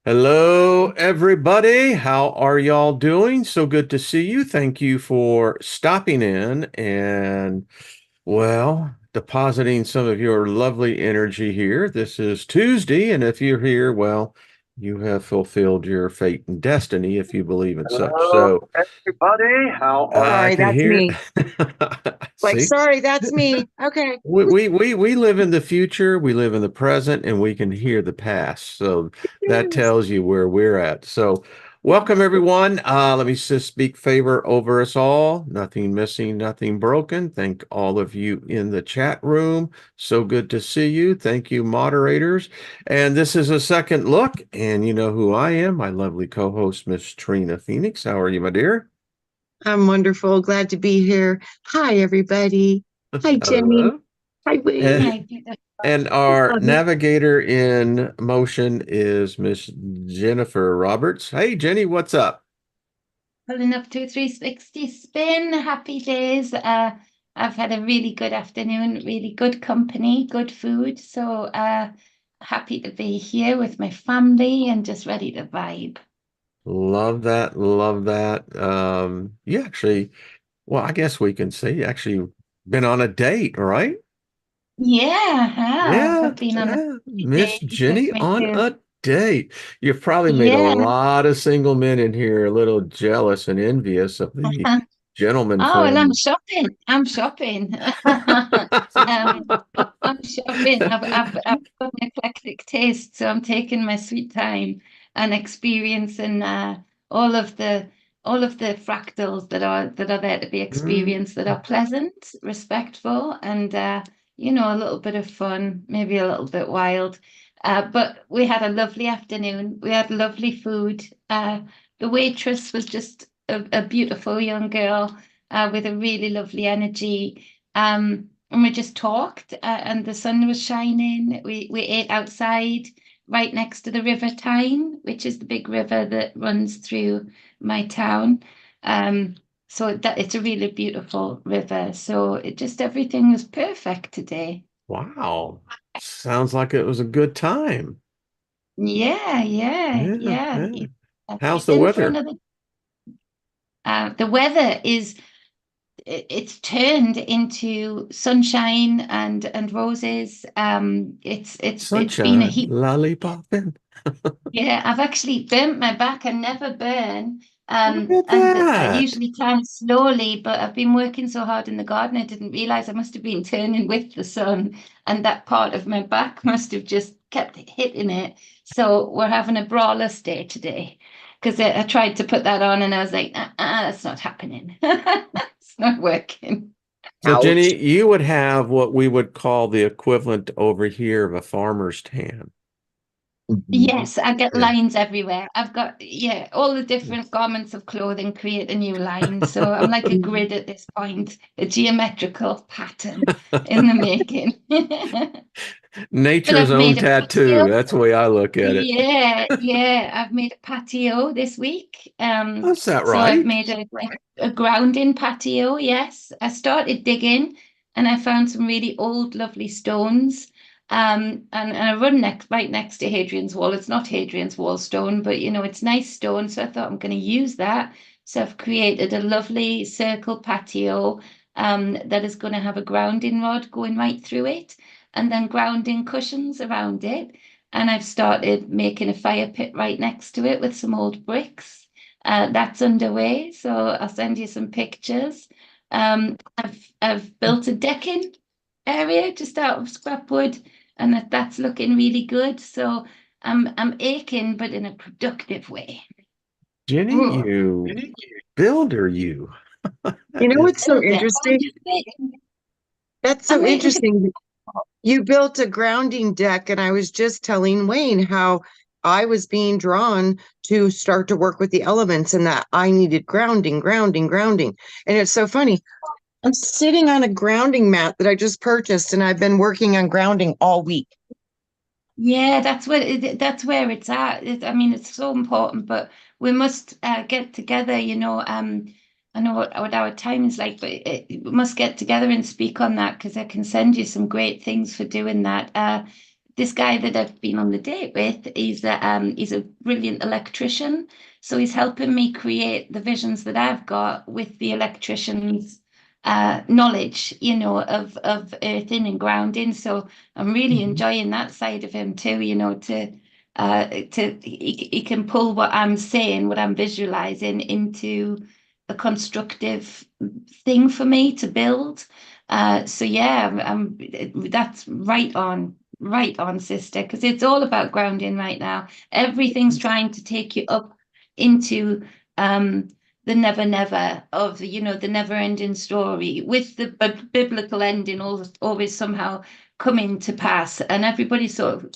Hello, everybody. How are y'all doing? So good to see you. Thank you for stopping in and, well, depositing some of your lovely energy here. This is Tuesday, and if you're here, well, you have fulfilled your fate and destiny if you believe in such. Hello, So everybody. How are I you? Sorry, can that's hear. me. Like, See? sorry, that's me. Okay. We live in the future, we live in the present, and we can hear the past. So that Yes. tells you where we're at. So welcome everyone. Let me just speak favor over us all. Nothing missing, nothing broken. Thank all of you in the chat room. So good to see you. Thank you, moderators. And this is a second look, and you know who I am, my lovely co-host, Miss Trina Phoenix. How are you, my dear? I'm wonderful. Glad to be here. Hi, everybody. Hi, Jenny. Hello. Hi, Wayne. And Hi, beautiful. And our Love you. navigator in motion is Miss Jennifer Roberts. Hey, Jenny, what's up? Pulling up to a 360 spin. Happy days. I've had a really good afternoon, really good company, good food. So happy to be here with my family and just ready to vibe. Love that. Love that. You actually, well, I guess we can say you actually been on a date, right? Yeah, I have. Yeah, I've been on a yeah. few Miss days with Jenny my on girls. a date. You've probably made a Yeah. lot of single men in here a little jealous and envious of the gentleman Oh, well, I'm friend. shopping. I'm shopping. I'm shopping. I've got an eclectic taste, so I'm taking my sweet time and experiencing all of the all of the fractals that are there to be Mm. experienced that are pleasant, respectful, and a little bit of fun, maybe a little bit wild. But we had a lovely afternoon. We had lovely food. The waitress was just a beautiful young girl with a really lovely energy. And we just talked, and the sun was shining. We ate outside right next to the River Tyne, which is the big river that runs through my town. Um, so that it's a really beautiful river. So it just everything was perfect today. Wow. Sounds like it was a good time. Yeah, yeah, Yeah, yeah. yeah. How's It's the in for weather? another. The weather is it's turned into sunshine and roses. It's been a Sunshine, heat. lollipopping. Yeah, I've actually burnt my back. I never burn. Look at And I that. usually tan slowly, but I've been working so hard in the garden, I didn't realize I must have been turning with the sun, and that part of my back must have just kept hitting it. So we're having a braless day today because I tried to put that on and I was like, that's not happening. It's not working. So, Ouch. Jenny, you would have what we would call the equivalent over here of a farmer's tan. Mhm. Yes, I get Yeah. lines everywhere. I've got, yeah, all the different garments of clothing create a new line. So I'm like a grid at this point, a geometrical pattern in the making. But Nature's I've own made a tattoo. patio. That's the way I look at it. Yeah, yeah, I've made a patio this week. Is that So I've right? made a grounding patio. Yes, I started digging and I found some really old, lovely stones. And I run right next to Hadrian's Wall. It's not Hadrian's Wall stone, but it's nice stone. So I thought I'm going to use that. So I've created a lovely circle patio that is going to have a grounding rod going right through it, and then grounding cushions around it. And I've started making a fire pit right next to it with some old bricks. That's underway, so I'll send you some pictures. I've built a decking area just out of scrap wood, and that's looking really good. So I'm aching, but in a productive way. Jenny, Mm. you builder, you. You That know is what's so Build it. interesting? That's I'm so waiting to. interesting. You built a grounding deck, and I was just telling Wayne how I was being drawn to start to work with the elements and that I needed grounding, grounding, grounding. And it's so funny. I'm sitting on a grounding mat that I just purchased, and I've been working on grounding all week. Yeah, that's where it's at. I mean, it's so important, but we must get together. I know what our time is like, but we must get together and speak on that because I can send you some great things for doing that. this guy that I've been on the date with, he's a brilliant electrician. So he's helping me create the visions that I've got with the electrician's knowledge, of earthing and grounding. So I'm really enjoying that side of him too, he can pull what I'm saying, what I'm visualizing into a constructive thing for me to build. So yeah, that's right on, sister, because it's all about grounding right now. Everything's trying to take you up into the never never of the never ending story, with the biblical ending always somehow coming to pass, and everybody sort of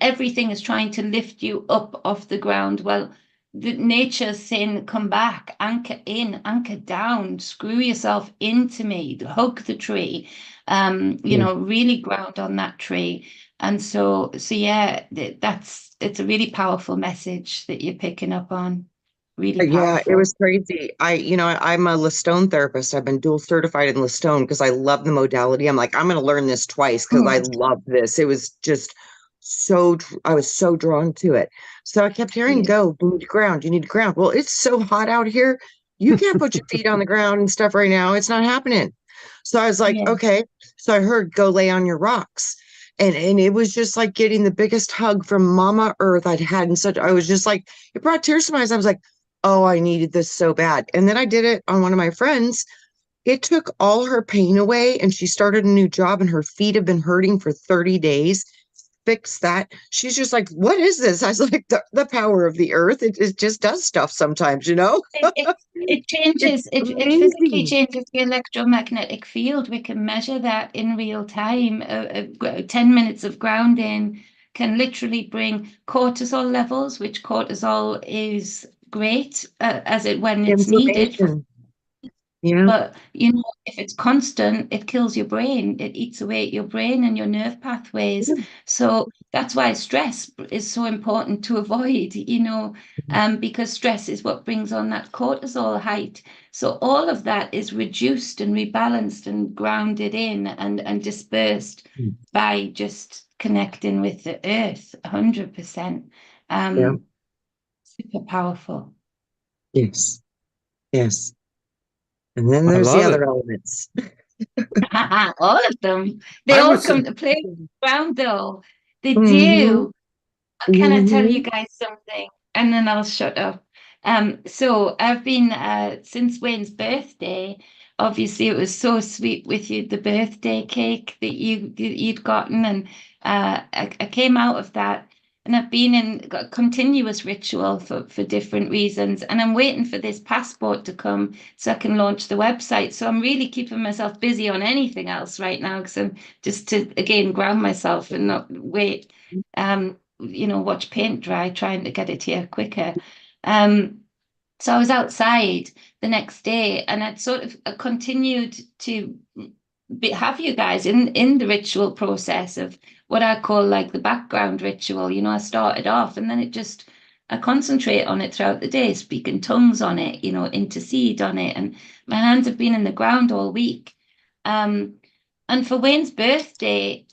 everything is trying to lift you up off the ground. Well, nature's saying, come back, anchor in, anchor down, screw yourself into me, hug the tree, really ground on that tree. And so yeah, it's a really powerful message that you're picking up on. Really Yeah, it powerful. was crazy. I'm a Listone therapist. I've been dual certified in Listone because I love the modality. I'm like, I'm going to learn this twice because I love this. It was just I was so drawn to it. So I kept hearing, Yeah. go, you need to ground, you need to ground. Well, it's so hot out here. You can't put your feet on the ground and stuff right now. It's not happening. So I was like, Yeah. okay. So I heard, go lay on your rocks. And it was just like getting the biggest hug from Mama Earth I'd had. I was just like, it brought tears to my eyes. I was like, oh, I needed this so bad. And then I did it on one of my friends. It took all her pain away, and she started a new job, and her feet have been hurting for 30 days. Fix that. She's just like, what is this? I was like, the power of the earth. It just does stuff sometimes, It It's changes, it physically amazing. changes the electromagnetic field. We can measure that in real time. 10 minutes of grounding can literally bring cortisol levels, which cortisol is great when it's needed for. Inflammation. Yeah. But if it's constant, it kills your brain. It eats away at your brain and your nerve pathways. So that's why stress is so important to avoid, because stress is what brings on that cortisol height. So all of that is reduced and rebalanced and grounded in and dispersed by just connecting with the earth 100%. Yeah. Super powerful. Yes. Yes. And then I there's the love other it. elements. All of them. They I all was come to play around though. They Mm-hmm. do. Can I tell you Mm-hmm. guys something? And then I'll shut up. So I've been since Wayne's birthday. Obviously, it was so sweet with you, the birthday cake that you'd gotten, and I came out of that, and I've been in a continuous ritual for different reasons, and I'm waiting for this passport to come so I can launch the website. So I'm really keeping myself busy on anything else right now because I'm just to again ground myself and not wait. Watch paint dry, trying to get it here quicker. Um, so I was outside the next day, and I'd sort of continued to have you guys in the ritual process of what I call like the background ritual. I started off, and then I concentrate on it throughout the day, speak in tongues on it, intercede on it, and my hands have been in the ground all week. And for Wayne's birthday,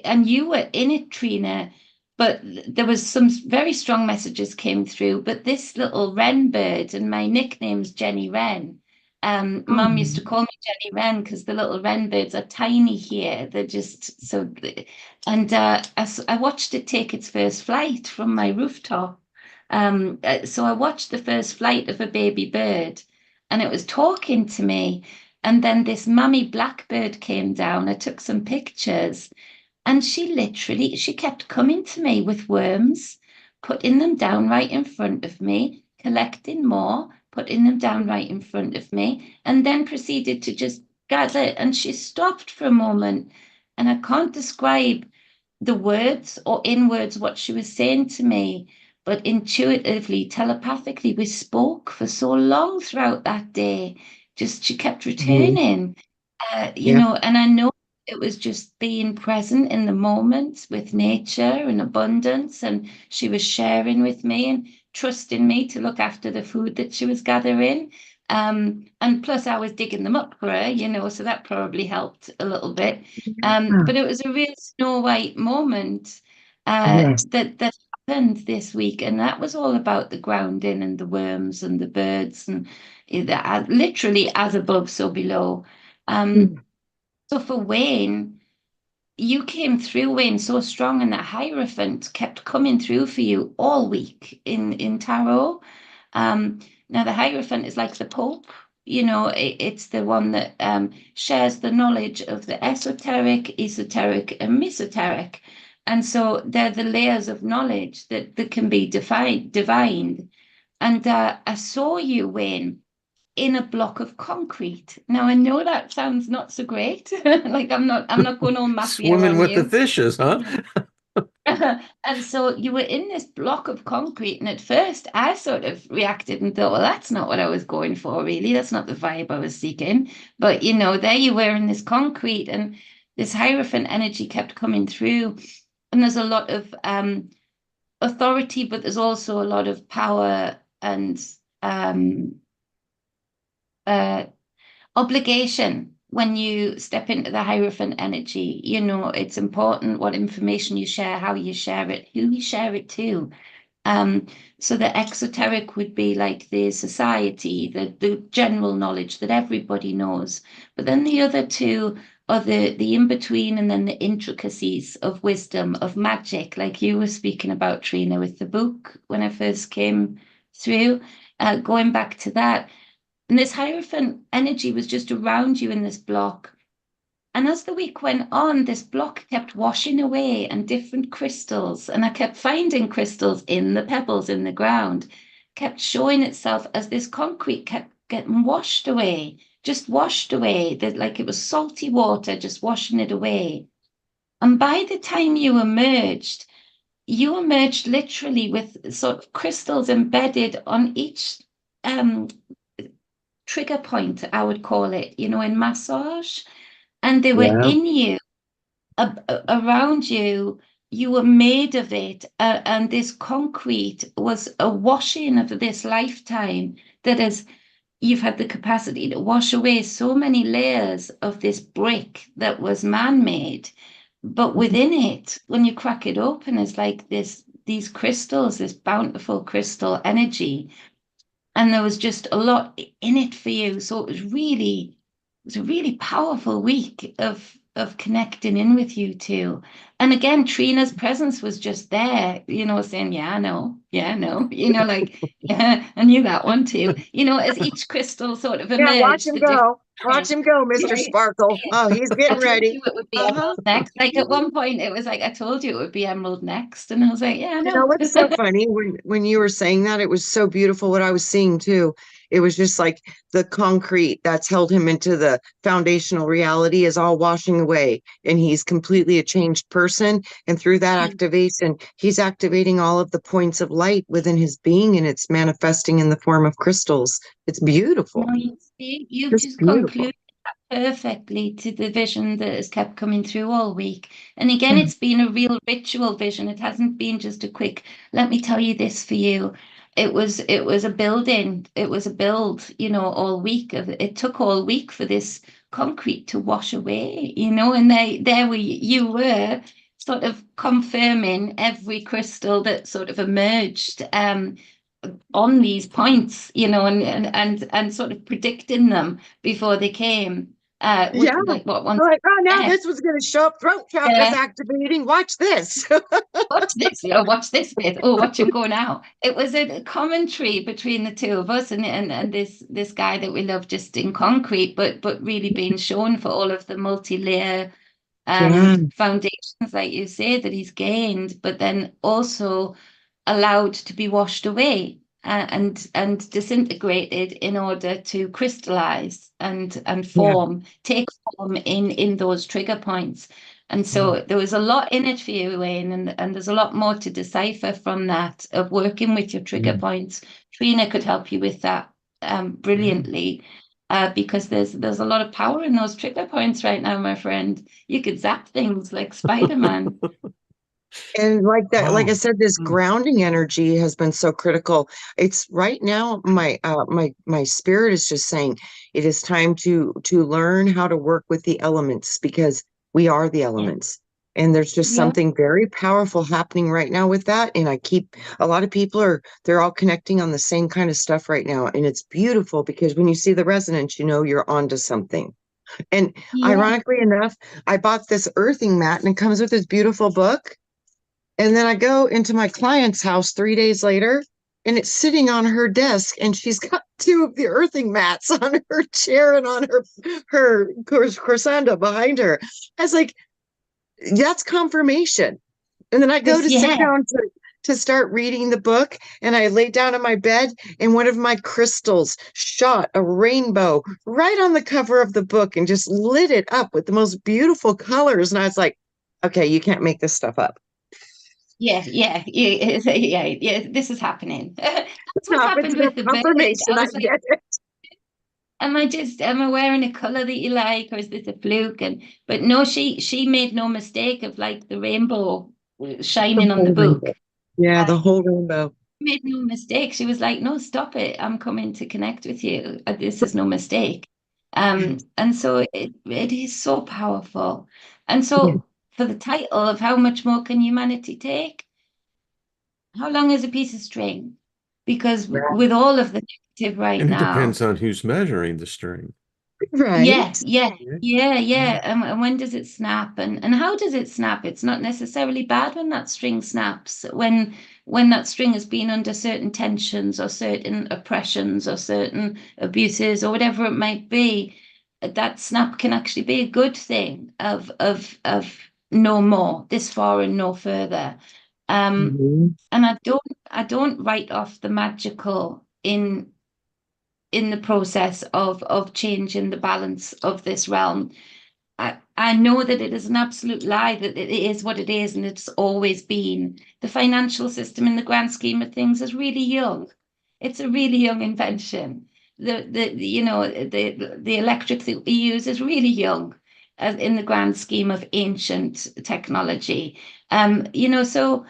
and you were in it, Trina, but there was some very strong messages came through. But this little wren bird, and my nickname's Jenny Wren. Mum used to call me Jenny Wren because the little wren birds are tiny here. They're just so, and I watched it take its first flight from my rooftop. So I watched the first flight of a baby bird, and it was talking to me. And then this mummy blackbird came down. I took some pictures, and she kept coming to me with worms, putting them down right in front of me, collecting more, putting them down right in front of me, and then proceeded to just gather. And she stopped for a moment, and I can't describe the words or in words what she was saying to me, but intuitively, telepathically, we spoke for so long throughout that day. Just she kept Mm-hmm. returning, Yeah. and I know it was just being present in the moment with nature and abundance. And she was sharing with me and trusting me to look after the food that she was gathering. And plus I was digging them up for her, so that probably helped a little bit. But it was a real Snow White moment Yes. that happened this week, and that was all about the grounding and the worms and the birds and literally as above, so below. So for Wayne, you came through, Wayne, so strong, and that Hierophant kept coming through for you all week in tarot. Um, Now the Hierophant is like the Pope, it's the one that shares the knowledge of the esoteric, and mesoteric. And so they're the layers of knowledge that can be divined. And I saw you, Wayne, in a block of concrete. Now I know that sounds not so great. Like I'm not going all Mafia Swimming on with the you. fishes, huh? And so you were in this block of concrete, and at first I sort of reacted and thought, well, that's not what I was going for, really. That's not the vibe I was seeking. But there you were in this concrete, and this Hierophant energy kept coming through. And there's a lot of authority, but there's also a lot of power and um, uh, obligation when you step into the Hierophant energy. It's important what information you share, how you share it, who you share it to. So the exoteric would be like the society, the general knowledge that everybody knows. But then the other two are the in-between, and then the intricacies of wisdom, of magic, like you were speaking about, Trina, with the book when I first came through. Going back to that, and this Hierophant energy was just around you in this block. And as the week went on, this block kept washing away, and different crystals, and I kept finding crystals in the pebbles in the ground, kept showing itself as this concrete kept getting washed away, just washed away, that like it was salty water, just washing it away. And by the time you emerged literally with sort of crystals embedded on each um, trigger point, I would call it, in massage. And they were Yeah. in you, around you. You were made of it. And this concrete was a washing of this lifetime that has, you've had the capacity to wash away so many layers of this brick that was man-made. But within it, when you crack it open, is like these crystals, this bountiful crystal energy, and there was just a lot in it for you. So it was a really powerful week of connecting in with you two. And again, Trina's presence was just there, saying, yeah, I know, yeah, I know, like, yeah, I knew that one too. As each crystal sort of Yeah, watch emerged, him the different go. Watch him go, Mr. right? Sparkle. Oh, he's I getting told ready. you it would be Uh-huh. Emerald next. Like at one point, it was like I told you it would be Emerald next, and I was like, yeah, I You know know. what's so funny? When you were saying that, it was so beautiful what I was seeing too. It was just like the concrete that's held him into the foundational reality is all washing away, and he's completely a changed person. And through that activation, he's activating all of the points of light within his being, and it's manifesting in the form of crystals. It's beautiful. No, you see, you've Just just beautiful. concluded perfectly to the vision that has kept coming through all week. And again, it's been a real ritual vision. It hasn't been just a quick, let me tell you this for you. It was a building. It was a build, all week. It took all week for this concrete to wash away, and there you were sort of confirming every crystal that sort of emerged. On these points, and sort of predicting them before they came. Yeah. Like what one Like, oh, now said, this was going to show up. Throat chakras activating. Watch this. watch this bit. Oh, watch him go now. It was a commentary between the two of us, and this guy that we love, just in concrete, but really being shown for all of the multi-layer Yeah. foundations, like you say, that he's gained, but then also allowed to be washed away, and disintegrated in order to crystallize and Yeah. take form in those trigger points. And so there was a lot in it for you, Wayne, and there's a lot more to decipher from that, of working with your trigger points. Trina could help you with that brilliantly. Because there's a lot of power in those trigger points right now, my friend. You could zap things like Spider-Man. And like that, like I Oh, said, this mm, grounding energy has been so critical. It's right now, my spirit is just saying it is time to learn how to work with the elements because we are the Yeah. elements. And there's just Yeah. something very powerful happening right now with that. And a lot of people they're all connecting on the same kind of stuff right now. And it's beautiful because when you see the resonance, you know you're onto something. And Yeah. ironically enough, I bought this earthing mat and it comes with this beautiful book. And then I go into my client's house 3 days later, and it's sitting on her desk, and she's got two of the earthing mats on her chair and on her corsanda behind her. I was like, that's confirmation. And then I go This, to sit yeah. down to start reading the book, and I lay down on my bed, and one of my crystals shot a rainbow right on the cover of the book and just lit it up with the most beautiful colors. And I was like, okay, you can't make this stuff up. Yeah, yeah, yeah, yeah, yeah. This is happening. That's what Happens happened with with the bird. confirmation. I I was like, get it. am I wearing a color that you like, or is this a fluke? And but no, she made no mistake of like the rainbow The shining on the whole book. rainbow. Yeah, Uh, the whole rainbow. made no mistake. She was like, no, stop it. I'm coming to connect with you. This is no mistake. And so it is so powerful. And Yeah. so for the title of How Much More Can Humanity Take? How long is a piece of string? Because with all of the negative right and it now, depends on who's measuring the string. yeah, Right. yeah, Yeah. yeah, Yeah. yeah. And when does it snap? And how does it snap? It's not necessarily bad when that string snaps. When that string has been under certain tensions or certain oppressions or certain abuses or whatever it might be, that snap can actually be a good thing of no more, this far and no further. Um, Mhm. and I don't write off the magical in the process of changing the balance of this realm. I know that it is an absolute lie that it is what it is and it's always been. The financial system in the grand scheme of things is really young. It's a really young invention. The electric that we use is really young in the grand scheme of ancient technology. So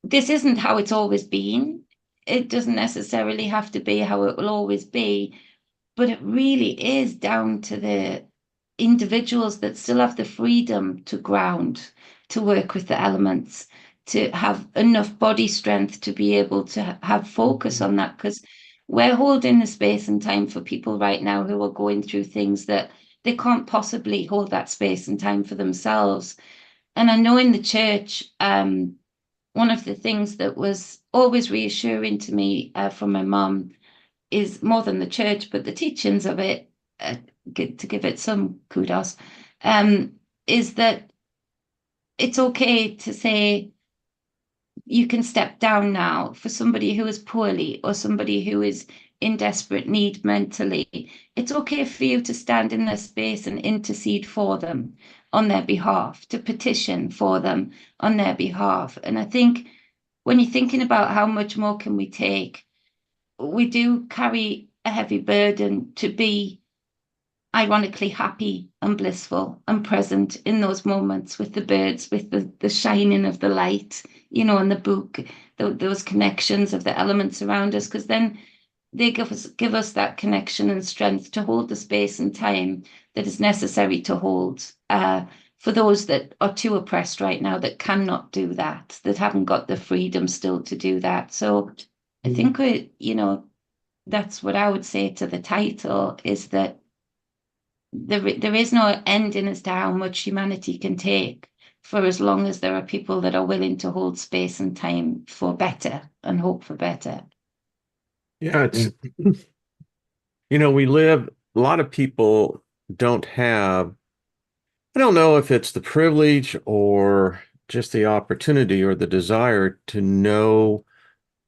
this isn't how it's always been. It doesn't necessarily have to be how it will always be, but it really is down to the individuals that still have the freedom to ground, to work with the elements, to have enough body strength to be able to have focus Mhm. on that. Because we're holding the space and time for people right now who are going through things that they can't possibly hold that space and time for themselves. And I know in the church, one of the things that was always reassuring to me from my mum is more than the church, but the teachings of it, to give it some kudos, um, is that it's okay to say you can step down now for somebody who is poorly or somebody who is in desperate need mentally. It's okay for you to stand in their space and intercede for them on their behalf, to petition for them on their behalf. And I think when you're thinking about how much more can we take, we do carry a heavy burden to be ironically happy and blissful and present in those moments with the birds, with the shining of the light, in the book, those connections of the elements around us, because then they give us that connection and strength to hold the space and time that is necessary to hold. For those that are too oppressed right now, that cannot do that haven't got the freedom still to do that. So I think that's what I would say to the title is that there is no ending as to how much humanity can take for as long as there are people that are willing to hold space and time for better and hope for better. Yeah, we live, a lot of people don't have, I don't know if it's the privilege or just the opportunity or the desire to know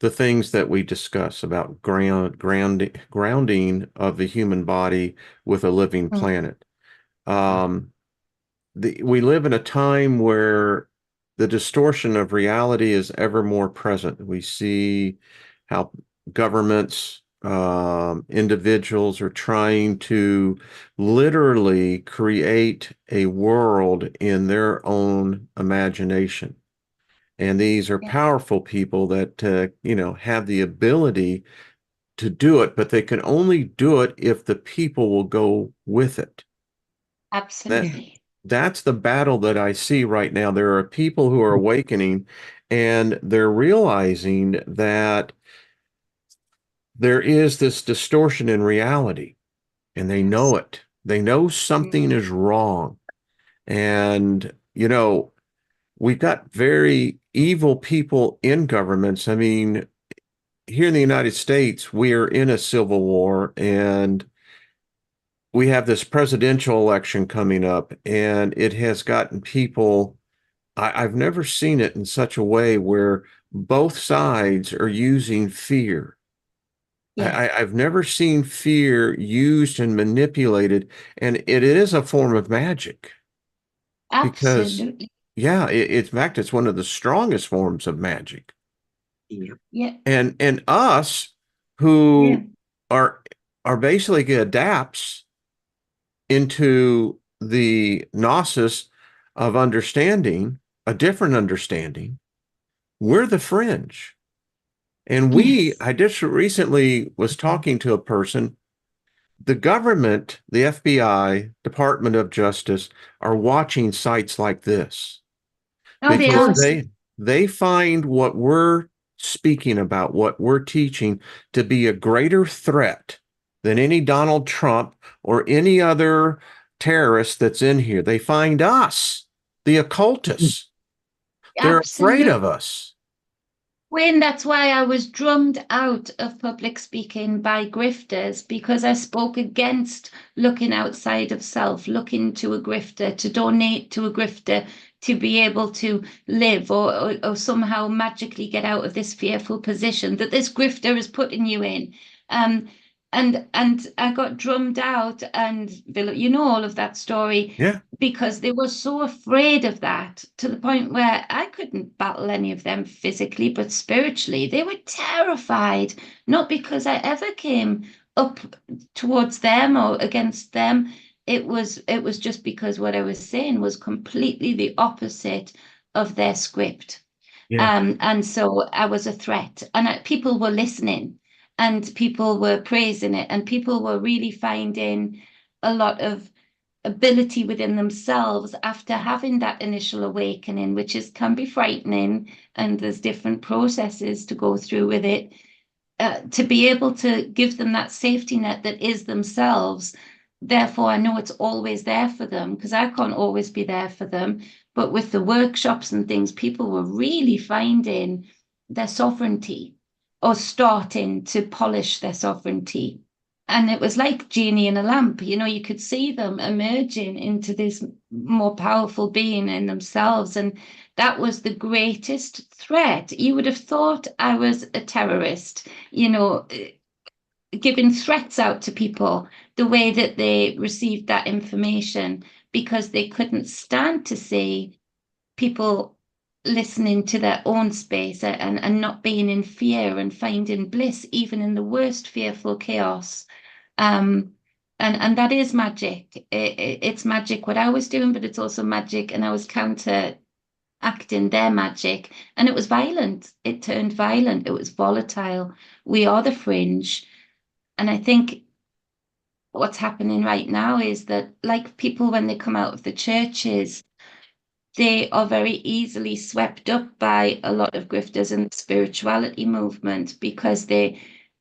the things that we discuss about grounding of the human body with a living Mm. planet. Um, we live in a time where the distortion of reality is ever more present. We see how governments, individuals are trying to literally create a world in their own imagination. And these are Yeah, powerful people that, have the ability to do it, but they can only do it if the people will go with it. That Yeah. absolutely. that's the battle that I see right now. There are people who are awakening and they're realizing that there is this distortion in reality and they Yes. know it. They know Mm. something is wrong. And, we've got very evil people in governments. I mean, here in the United States, we're in a civil war and we have this presidential election coming up, and it has gotten people. I've never seen it in such a way where both sides are using fear. Yeah, I've never seen fear used and manipulated, and it is a form of magic because, absolutely. yeah, it's in fact, it's one of the strongest forms of magic. Yeah. Yeah, And us yeah, who are are basically adapts into the gnosis of understanding, a different understanding, we're the fringe. And yes. I just recently was talking to a person, the government, the FBI, Department of Justice are watching sites like this Oh, Of they because are. course. they find what we're speaking about, what we're teaching to be a greater threat than any Donald Trump or any other terrorist that's in here. They find us, the occultists. They're afraid Absolutely. of us. Wayne, that's why I was drummed out of public speaking by grifters because I spoke against looking outside of self, looking to a grifter, to donate to a grifter, to be able to live or somehow magically get out of this fearful position that this grifter is putting you in. Um, and I got drummed out, and you know all of that story Yeah, because they were so afraid of that to the point where I couldn't battle any of them physically, but spiritually. They were terrified, not because I ever came up towards them or against them. It was just because what I was saying was completely the opposite of their script. yeah, And so I was a threat, and people were listening, and people were praising it, and people were really finding a lot of ability within themselves after having that initial awakening, which is can be frightening, and there's different processes to go through with it. To be able to give them that safety net that is themselves. Therefore, I know it's always there for them because I can't always be there for them. But with the workshops and things, people were really finding their sovereignty or starting to polish their sovereignty. And it was like genie in a lamp, you could see them emerging into this more powerful being in themselves. And that was the greatest threat. You would have thought I was a terrorist, giving threats out to people the way that they received that information because they couldn't stand to see people listening to their own space and not being in fear and finding bliss even in the worst fearful chaos. Um, and that is magic. It's magic what I was doing, but it's also magic, and I was counteracting their magic, and it was violent. It turned violent. It was volatile. We are the fringe, and I think what's happening right now is that, like people when they come out of the churches, they are very easily swept up by a lot of grifters in the spirituality movement because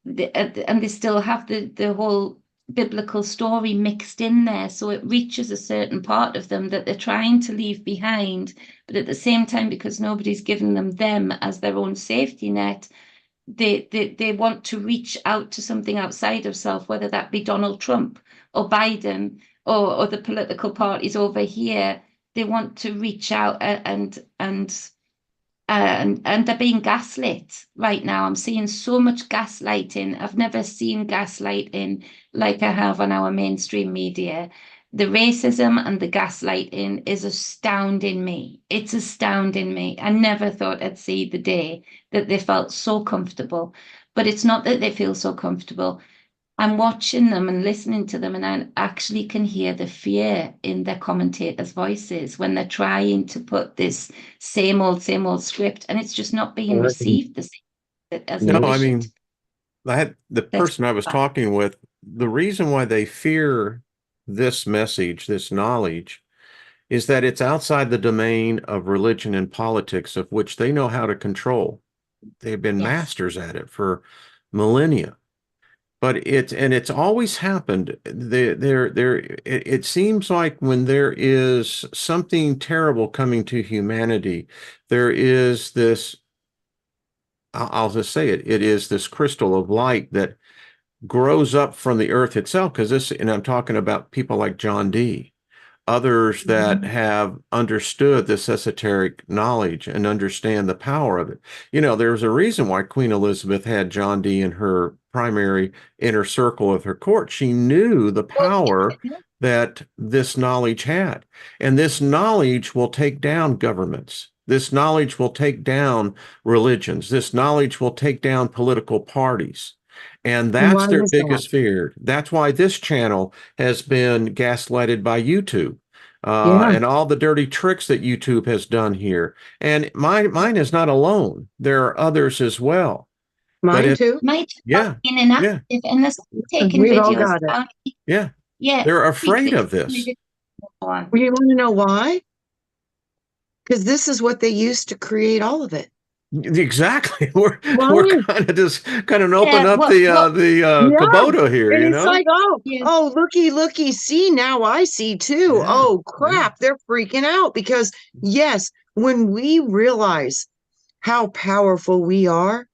and they still have the whole biblical story mixed in there. So it reaches a certain part of them that they're trying to leave behind. But at the same time, because nobody's given them as their own safety net, they want to reach out to something outside of self, whether that be Donald Trump or Biden or the political parties over here. They want to reach out and they're being gaslit right now. I'm seeing so much gaslighting. I've never seen gaslighting like I have on our mainstream media. The racism and the gaslighting is astounding me. It's astounding me. I never thought I'd see the day that they felt so comfortable. But it's not that they feel so comfortable. I'm watching them and listening to them, and I actually can hear the fear in their commentators' voices when they're trying to put this same old script, and it's just not being received the same as No, they I wish it. mean, I had the That's person I was talking with, the reason why they fear this message, this knowledge, is that it's outside the domain of religion and politics, of which they know how to control. They've been yes, masters at it for millennia. But it's always happened. It seems like when there is something terrible coming to humanity, there is this, I'll just say it, it is this crystal of light that grows up from the earth itself. Because this, and I'm talking about people like John Dee, others that have understood this esoteric knowledge and understand the power of it. There's a reason why Queen Elizabeth had John Dee in her primary inner circle of her court. She knew the power that this knowledge had. And this knowledge will take down governments. This knowledge will take down religions. This knowledge will take down political parties. And that's Why their is that? biggest fear. That's why this channel has been gaslighted by YouTube, Yeah, and all the dirty tricks that YouTube has done here. And mine is not alone. There are others as well. But mine too. might have yeah, been yeah, inactive, and they're taking We've all videos got it. down. yeah. Yeah, They're every afraid of this. video on. Well, you want to know why? Because this is what they used to create all of it. Exactly. We're Why? kind of open Yeah, up what Yeah. Kubota here, And it's like, yeah, looky, see, now I see too. Yeah, Oh, yeah. crap. They're freaking out because, yes, when we realize how powerful we are,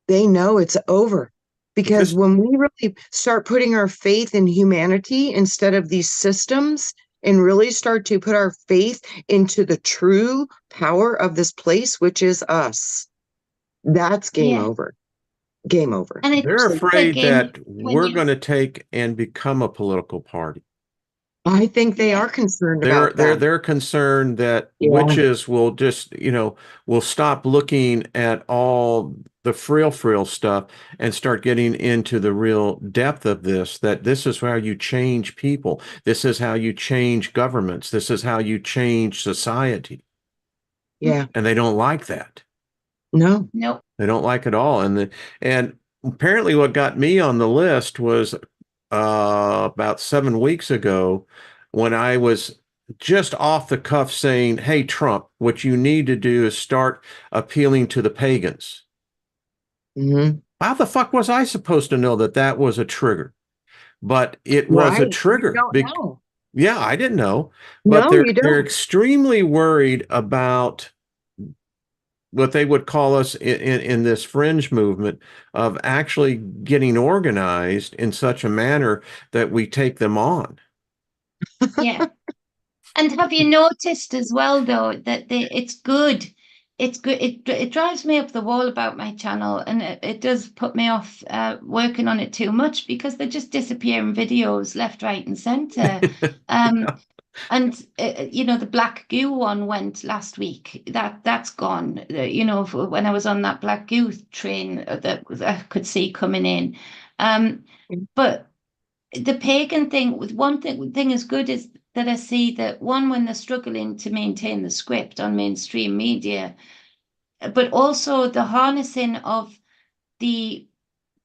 they know it's over. Because Because when we really start putting our faith in humanity instead of these systems and really start to put our faith into the true power of this place, which is us, that's game yeah. over. Game over. And they're it's afraid again that when we're you going to take and become a political party. I think they yeah are concerned They're about they're that. they're concerned that Yeah. witches will just, will stop looking at all the frill stuff and start getting into the real depth of this, that this is how you change people. This is how you change governments. This is how you change society. Yeah. And they don't like that. No. no They don't like it all. And apparently what got me on the list was about 7 weeks ago when I was just off the cuff saying, "Hey, Trump, what you need to do is start appealing to the pagans." Hmm. How the fuck was I supposed to know that that was a trigger? But it was a Right. You trigger. don't know. Yeah, I didn't know. But No, you they're don't. extremely worried about what they would call us in this fringe movement of actually getting organized in such a manner that we take them on. yeah. And have you noticed as well, though, that it's good? It's good. It drives me up the wall about my channel, and it does put me off working on it too much because they're just disappearing videos left, right, and center. And the black goo one went last week. That's gone. When I was on that black goo train that I could see coming in. But the pagan thing, with one thing is good is that I see that one, when they're struggling to maintain the script on mainstream media, but also the harnessing of the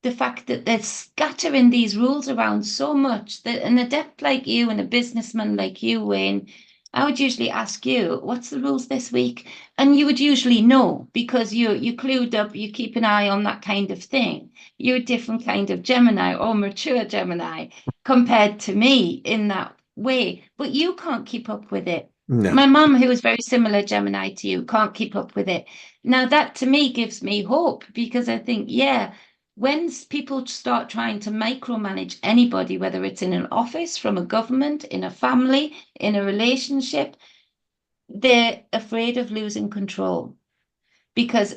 the fact that they're scattering these rules around so much that an adept like you and a businessman like you, Wayne, I would usually ask you, what's the rules this week? And you would usually know because you clued up, you keep an eye on that kind of thing. You're a different kind of Gemini or mature Gemini compared to me in that way. But you can't keep up with it. My No. mum, who is very similar Gemini to you, can't keep up with it. Now that to me gives me hope because I think, yeah, when people start trying to micromanage anybody, whether it's in an office, from a government, in a family, in a relationship, they're afraid of losing control. Because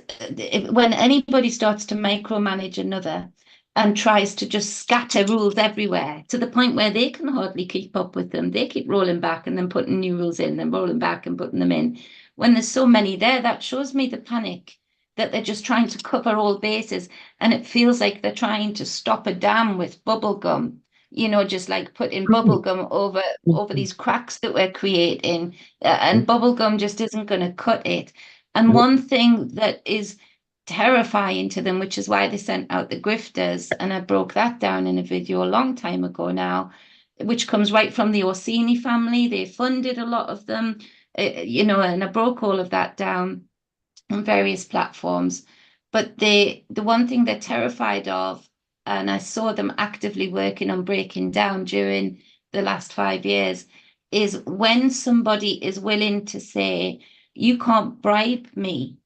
when anybody starts to micromanage another and tries to just scatter rules everywhere to the point where they can hardly keep up with them, they keep rolling back and then putting new rules in, then rolling back and putting them in. When there's so many there, that shows me the panic that they're just trying to cover all bases, and it feels like they're trying to stop a dam with bubble gum, just like putting bubble gum over these cracks that we're creating, and bubble gum just isn't going to cut it. And one thing that is terrifying to them, which is why they sent out the grifters, and I broke that down in a video a long time ago now, which comes right from the Orsini family. They funded a lot of them, and I broke all of that down on various platforms. But the one thing they're terrified of, and I saw them actively working on breaking down during the last 5 years, is when somebody is willing to say, you can't bribe me.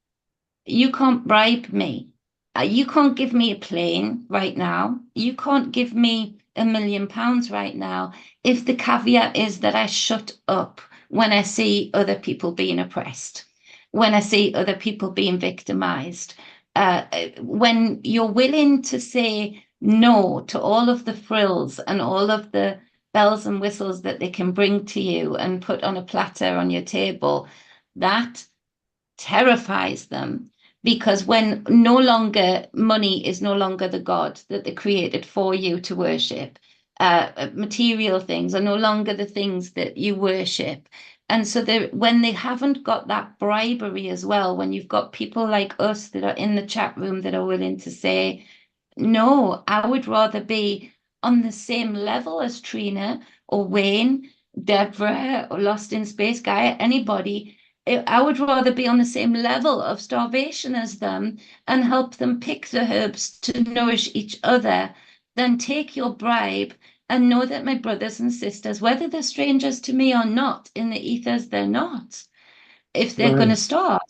You can't bribe me. You can't give me a plane right now. You can't give me £1 million right now if the caveat is that I shut up when I see other people being oppressed, when I see other people being victimized. When you're willing to say no to all of the frills and all of the bells and whistles that they can bring to you and put on a platter on your table, that terrifies them. Because when no longer money is no longer the God that they created for you to worship, material things are no longer the things that you worship. And so when they haven't got that bribery as well, when you've got people like us that are in the chat room that are willing to say, no, I would rather be on the same level as Trina or Wayne, Deborah, or Lost in Space Guy, anybody. I would rather be on the same level of starvation as them and help them pick the herbs to nourish each other than take your bribe and know that my brothers and sisters, whether they're strangers to me or not, in the ethers, they're not, if they're going to starve.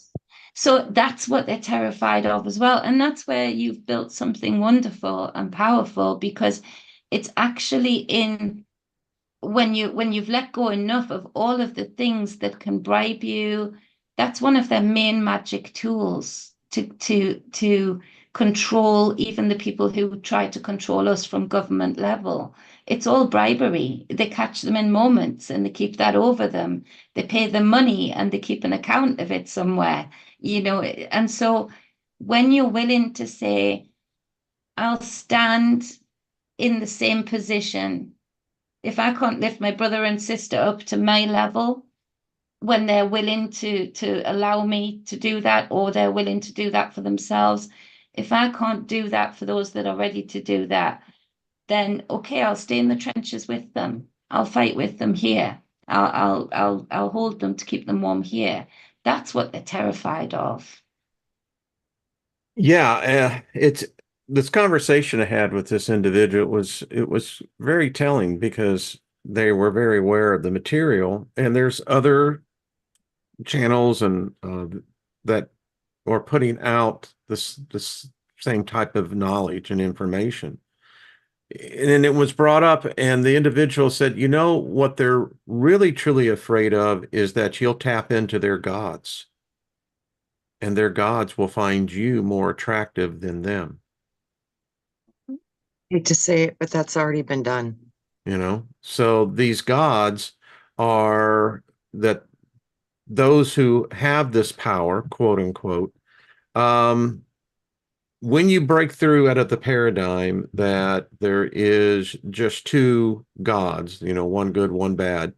So that's what they're terrified of as well. And that's where you've built something wonderful and powerful, because it's actually in when you've let go enough of all of the things that can bribe you. That's one of their main magic tools to control even the people who try to control us from government level. It's all bribery. They catch them in moments and they keep that over them. They pay them money and they keep an account of it somewhere, And so when you're willing to say, I'll stand in the same position, if I can't lift my brother and sister up to my level, when they're willing to allow me to do that, or they're willing to do that for themselves, if I can't do that for those that are ready to do that, then okay, I'll stay in the trenches with them. I'll fight with them here. I'll hold them to keep them warm here. That's what they're terrified of. Yeah, it's this conversation I had with this individual was very telling, because they were very aware of the material, and there's other channels and that are putting out this same type of knowledge and information. And it was brought up, and the individual said, what they're really truly afraid of is that you'll tap into their gods, and their gods will find you more attractive than them. I hate to say it, but that's already been done. So these gods are that those who have this power, quote unquote, when you break through out of the paradigm that there is just two gods, one good, one bad,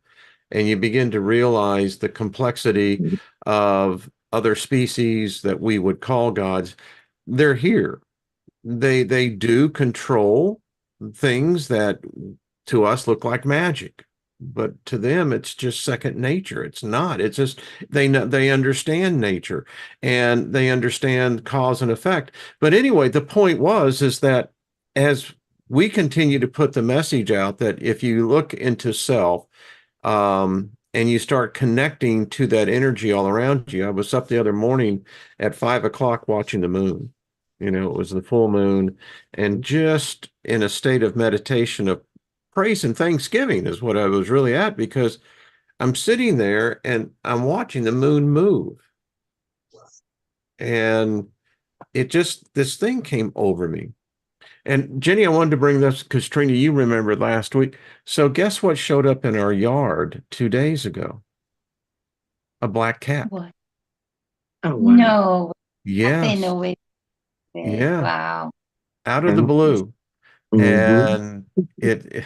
and you begin to realize the complexity of other species that we would call gods, they're here. They do control things that to us look like magic, but to them it's just second nature. It's not. It's just they understand nature, and they understand cause and effect. But anyway, the point is that as we continue to put the message out that if you look into self, and you start connecting to that energy all around you. I was up the other morning at 5 o'clock watching the moon. It was the full moon, and just in a state of meditation of praise and thanksgiving is what I was really at, because I'm sitting there and I'm watching the moon move. And this thing came over me. And Jenny, I wanted to bring this because Trina, you remembered last week. So guess what showed up in our yard 2 days ago? A black cat. What? Oh, wow. No. They Yes. know it. Yeah. Wow. Out of the And blue. mhm. And it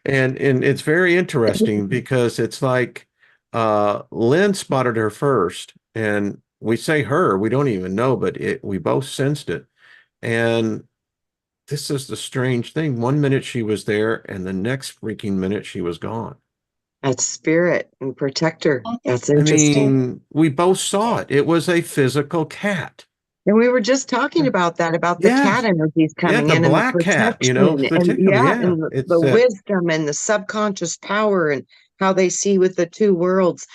and it's very interesting because it's like Lynn spotted her first, and we say her, we don't even know, but we both sensed it. And this is the strange thing. One minute she was there, and the next freaking minute she was gone. That's spirit and protector. Oh, That's I interesting. mean, we both saw yeah. it. It was a physical cat. And we were just talking about that, about the cat Yes. energies Yeah, coming the in and the black cat, protection and particularly. yeah, Yeah. and It's the that. wisdom and the subconscious power and how they see with the two worlds.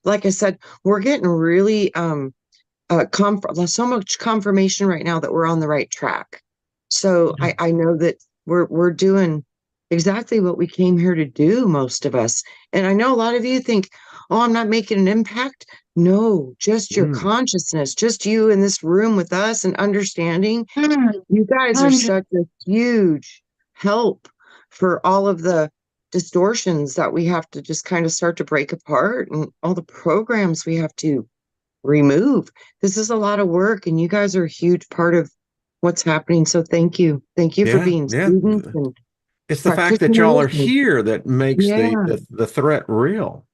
Like I said, we're getting really so much confirmation right now that we're on the right track. So I know that we're doing exactly what we came here to do, most of us. And I know a lot of you think, oh, I'm not making an impact. No, just your Mm, consciousness, just you in this room with us and understanding. Mm, You guys are 100. such a huge help for all of the distortions that we have to just kind of start to break apart and all the programs we have to remove. This is a lot of work, and you guys are a huge part of what's happening. So thank you. Thank you for yeah, being yeah. students and It's the fact that y'all practitioners. are And here that makes yeah, the threat real.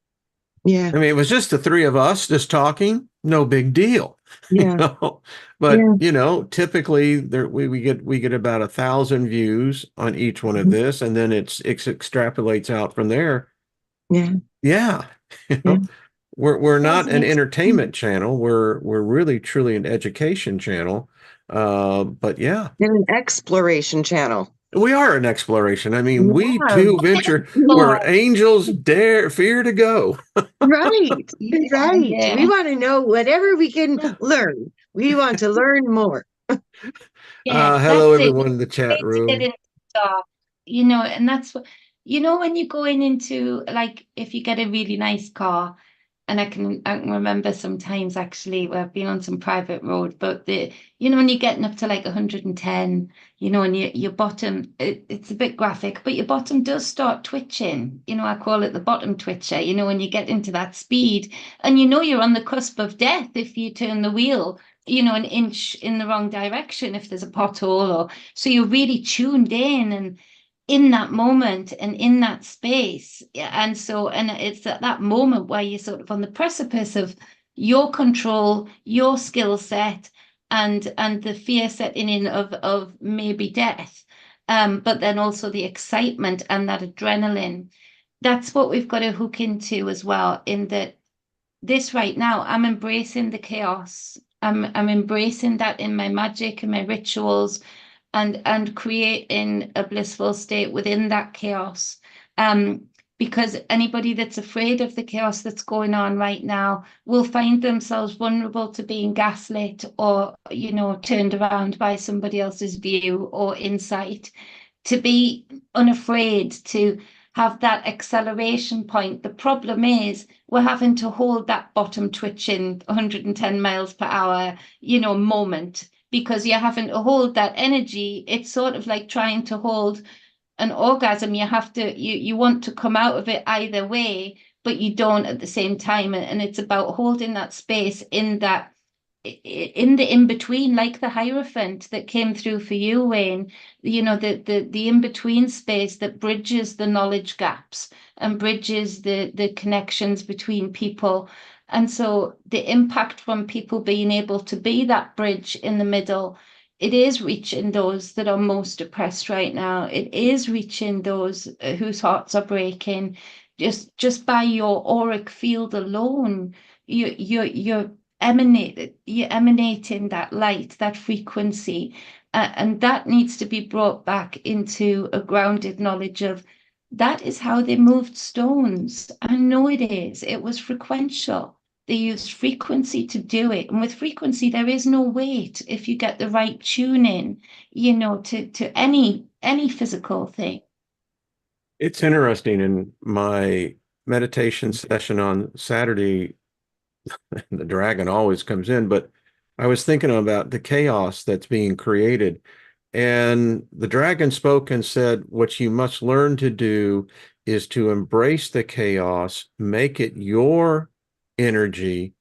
yeah, I mean, it was just the three of us just talking, no big deal, yeah, But yeah, typically there we get about 1,000 views on each one of mhm, this, and then it extrapolates out from there. yeah, Yeah, you yeah. know, we're There's not an an ex- entertainment channel. We're really truly an education channel. But yeah, And an exploration channel. we are an exploration. I mean, we Yeah, too venture where Oh, angels dare fear to go. right, yeah, right. We yeah. want to know whatever we can learn. We want to learn more. Yeah, Hello, that's it. everyone in the chat Great to get room. into dark, and that's what, when you're going into, like, if you get a really nice car, and I can remember sometimes actually where I've been on some private road, but when you're getting up to like 110, and your bottom, it's a bit graphic, but your bottom does start twitching. I call it the bottom twitcher, when you get into that speed, and you're on the cusp of death if you turn the wheel, an inch in the wrong direction if there's a pothole, or so you're really tuned in and in that moment and in that space. Yeah, and it's at that moment where you're sort of on the precipice of your control, your skill set, and the fear setting in of maybe death. But then also the excitement and that adrenaline. That's what we've got to hook into as well, in that this right now, I'm embracing the chaos. I'm embracing that in my magic and my rituals, and creating a blissful state within that chaos. Um, because anybody that's afraid of the chaos that's going on right now will find themselves vulnerable to being gaslit, or, turned around by somebody else's view or insight. To be unafraid, to have that acceleration point. The problem is we're having to hold that bottom twitching 110 miles per hour, moment, because you're having to hold that energy. It's sort of like trying to hold an orgasm. You want to come out of it either way, but you don't at the same time. And it's about holding that space in the in between, like the Hierophant that came through for you, Wayne. The in between space that bridges the knowledge gaps and bridges the connections between people. And so the impact from people being able to be that bridge in the middle, it is reaching those that are most oppressed right now. It is reaching those whose hearts are breaking. Just by your auric field alone, you're you're emanating that light, that frequency, and that needs to be brought back into a grounded knowledge of that is how they moved stones. I know it is. It was frequential. They used frequency to do it. And with frequency, there is no weight if you get the right tuning, to any physical thing. It's interesting. In my meditation session on Saturday, the dragon always comes in, but I was thinking about the chaos that's being created. And the dragon spoke and said, what you must learn to do is to embrace the chaos, make it your energy,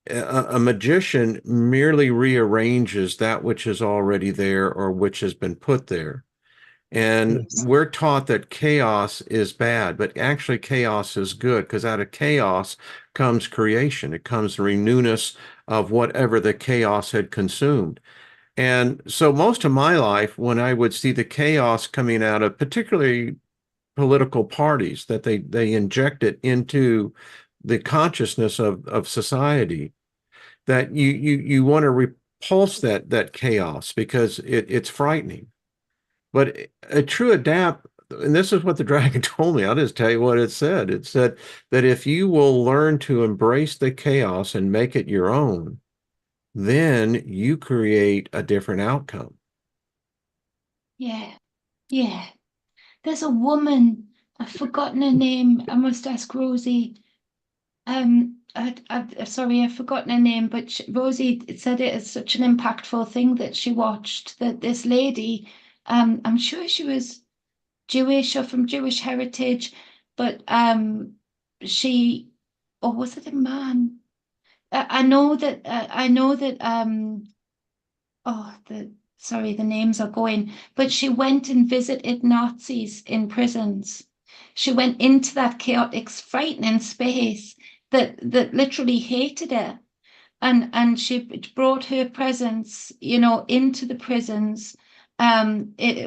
a magician merely rearranges that which is already there or which has been put there. And Yes. we're taught that chaos is bad, but actually chaos is good because out of chaos comes creation. It comes the newness of whatever the chaos had consumed. And so most of my life, when I would see the chaos coming out of particularly political parties, that they inject it into the consciousness of society, that you want to repulse that chaos because it's frightening. But a true adapt, and this is what the dragon told me. I'll just tell you what it said. It said that if you will learn to embrace the chaos and make it your own, then you create a different outcome. Yeah, yeah. There's a woman, I've forgotten her name. I must ask Rosie. Sorry, I've forgotten her name, but Rosie said it as such an impactful thing that she watched. That this lady, I'm sure she was Jewish or from Jewish heritage, but she, or was it a man? I know that oh, the names are going, but she went and visited Nazis in prisons. She went into that chaotic, frightening space that literally hated her, and she brought her presence, into the prisons,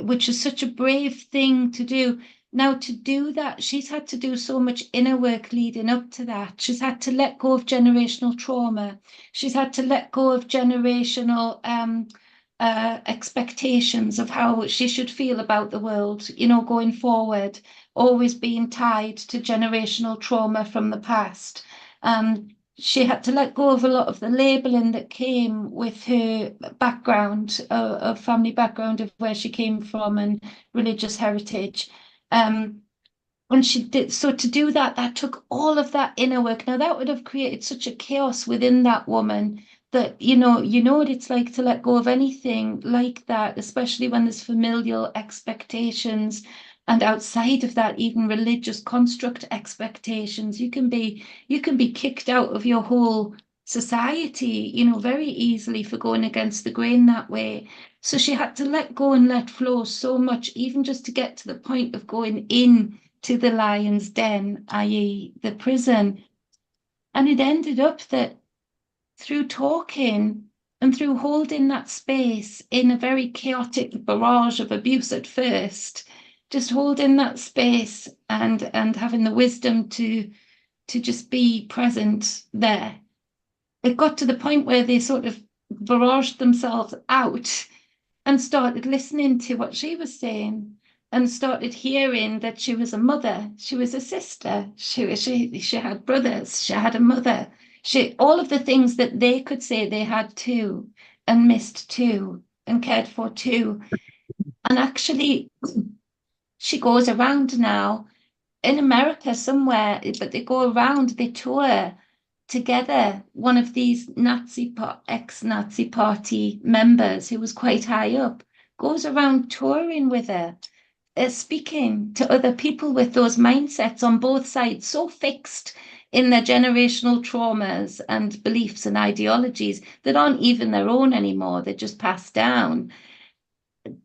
which is such a brave thing to do. Now, to do that, she's had to do so much inner work leading up to that. She's had to let go of generational trauma. She's had to let go of generational expectations of how she should feel about the world, going forward, always being tied to generational trauma from the past. She had to let go of a lot of the labeling that came with her background, of family background of where she came from and religious heritage. Um, and she did so to do that, that took all of that inner work. Now that would have created such a chaos within that woman that you know what it's like to let go of anything like that, especially when there's familial expectations and outside of that, even religious construct expectations. You can be kicked out of your whole society, very easily for going against the grain that way. So she had to let go and let flow so much, even just to get to the point of going in to the lion's den, i.e., the prison. And it ended up that through talking and through holding that space in a very chaotic barrage of abuse at first, just holding that space and having the wisdom to just be present there. It got to the point where they sort of barraged themselves out and started listening to what she was saying and started hearing that she was a mother, she was a sister, she had brothers, she had a mother, she all of the things that they could say they had too and missed too and cared for too. And actually, she goes around now in America somewhere, but they go around, they tour together. One of these ex-Nazi party members who was quite high up goes around touring with her, speaking to other people with those mindsets on both sides, so fixed in their generational traumas and beliefs and ideologies that aren't even their own anymore. They're just passed down.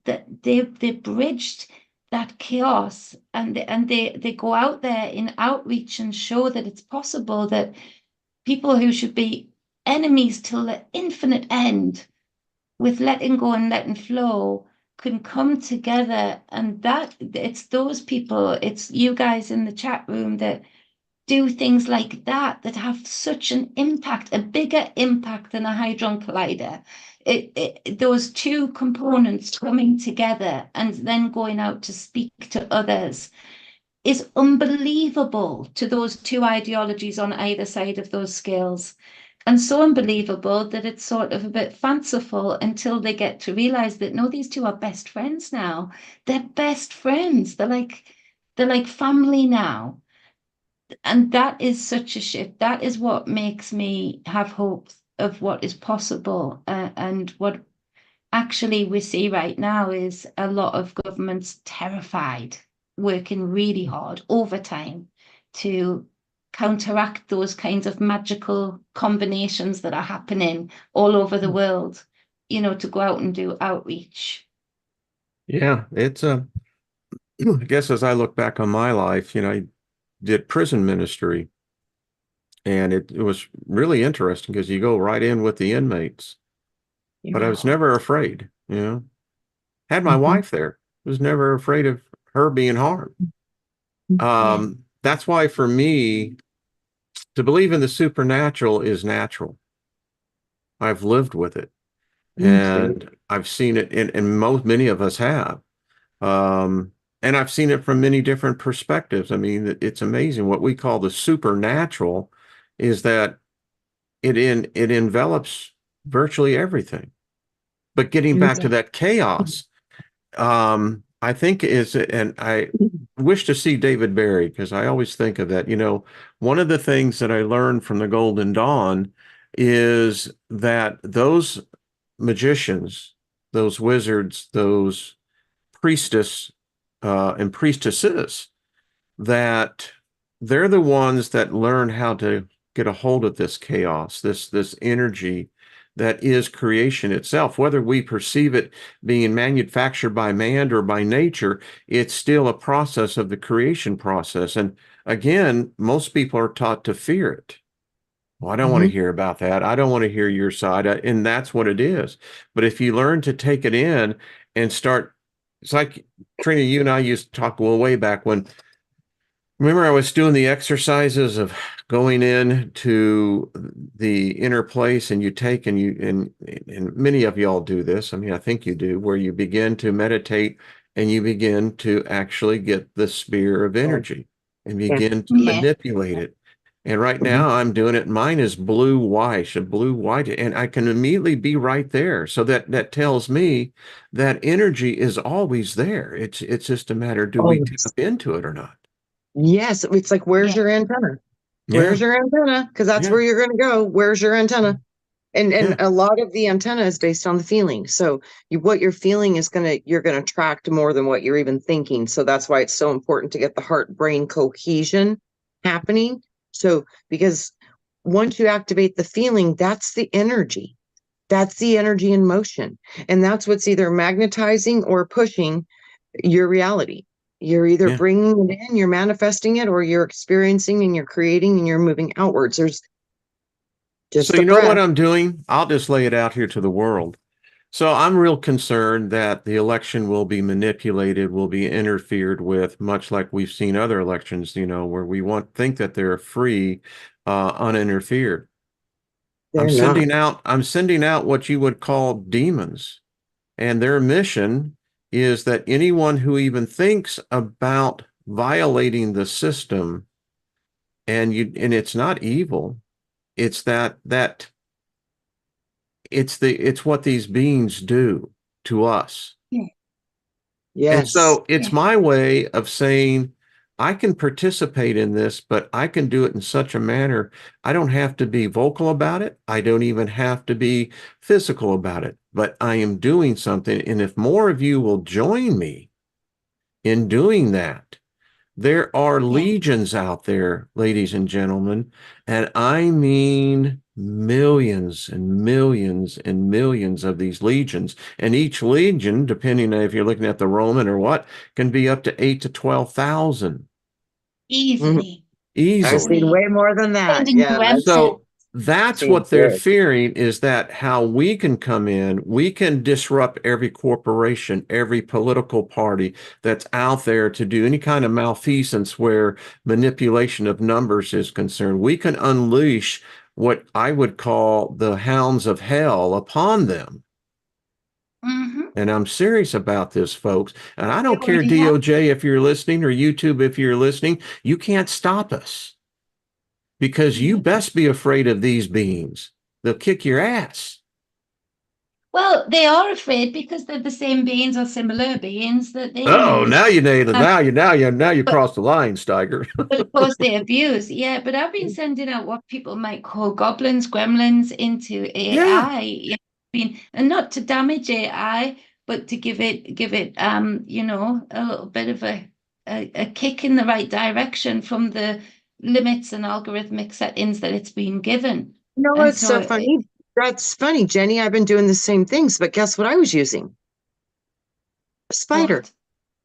That they bridged that chaos and they go out there in outreach and show that it's possible that people who should be enemies till the infinite end with letting go and letting flow can come together. And that it's those people, it's you guys in the chat room that do things like that have such an impact, a bigger impact than a hadron collider. Those two components coming together and then going out to speak to others is unbelievable to those two ideologies on either side of those scales. And so unbelievable that it's sort of a bit fanciful until they get to realize that no, these two are best friends now. They're best friends. They're like family now. And that is such a shift. That is what makes me have hope of what is possible. And what actually we see right now is a lot of governments terrified, working really hard overtime to counteract those kinds of magical combinations that are happening all over the world, to go out and do outreach. Yeah, it's I guess as I look back on my life, I did prison ministry, and it was really interesting because you go right in with the inmates. But I was never afraid, Had my wife there. Was never afraid of her being harmed. That's why for me, to believe in the supernatural is natural. I've lived with it, and I've seen it, and many of us have. And I've seen it from many different perspectives. I mean, it's amazing. What we call the supernatural is that it envelops virtually everything. But getting back to that chaos, I think and I wish to see David Barry, because I always think of that. One of the things that I learned from the Golden Dawn is that those magicians, those wizards, those and priestesses, that they're the ones that learn how to get a hold of this chaos, this energy that is creation itself. Whether we perceive it being manufactured by man or by nature, it's still a process of the creation process. And again, most people are taught to fear it. Well, I don't want to hear about that. I don't want to hear your side. And that's what it is. But if you learn to take it in and start, it's like, Trina, you and I used to talk way back when. Remember, I was doing the exercises of going into the inner place, and you take and many of y'all do this. I mean, I think you do, where you begin to meditate and you begin to actually get the sphere of energy and begin to manipulate it. And right now I'm doing it. Mine is blue white, and I can immediately be right there. So that tells me that energy is always there. It's just a matter, do we tap into it or not? Yes, it's like, where's your antenna? Where's your antenna? Because that's where you're going to go. Where's your antenna? And a lot of the antenna is based on the feeling. So what you're feeling is you're going to attract more than what you're even thinking. So that's why it's so important to get the heart-brain cohesion happening. So because once you activate the feeling, that's the energy. That's the energy in motion. And that's what's either magnetizing or pushing your reality. You're either bringing it in, you're manifesting it, or you're experiencing and you're creating and you're moving outwards. There's just so you know what I'm doing? I'll just lay it out here to the world. So I'm real concerned that the election will be manipulated, will be interfered with, much like we've seen other elections, where we think that they're free, uninterfered. I'm sending out what you would call demons, and their mission is that anyone who even thinks about violating the system, and it's not evil, it's it's what these beings do to us. Yes. And so it's my way of saying, I can participate in this, but I can do it in such a manner. I don't have to be vocal about it. I don't even have to be physical about it, but I am doing something. And if more of you will join me in doing that, there are legions out there, ladies and gentlemen, and I mean millions and millions and millions of these legions. And each legion, depending on if you're looking at the Roman or what, can be up to 8 to 12,000. Easily. I've seen way more than that. So that's what they're fearing, is that how we can come in, we can disrupt every corporation, every political party that's out there to do any kind of malfeasance where manipulation of numbers is concerned. We can unleash what I would call the hounds of hell upon them. And I'm serious about this, folks. And I don't care, DOJ, if you're listening, or YouTube, if you're listening, you can't stop us. Because you best be afraid of these beings. They'll kick your ass. Well, they are afraid because they're the same beings or similar beings that they Oh, use. now you nailed it. Now you crossed the line, Steiger. But of course they abuse. Yeah, but I've been sending out what people might call goblins, gremlins into AI. And not to damage AI, but to give it a little bit of a kick in the right direction from the limits and algorithmic settings that it's been given. You know, And it's so so funny. That's funny, Jenny. I've been doing the same things, but guess what I was using? A spider. what?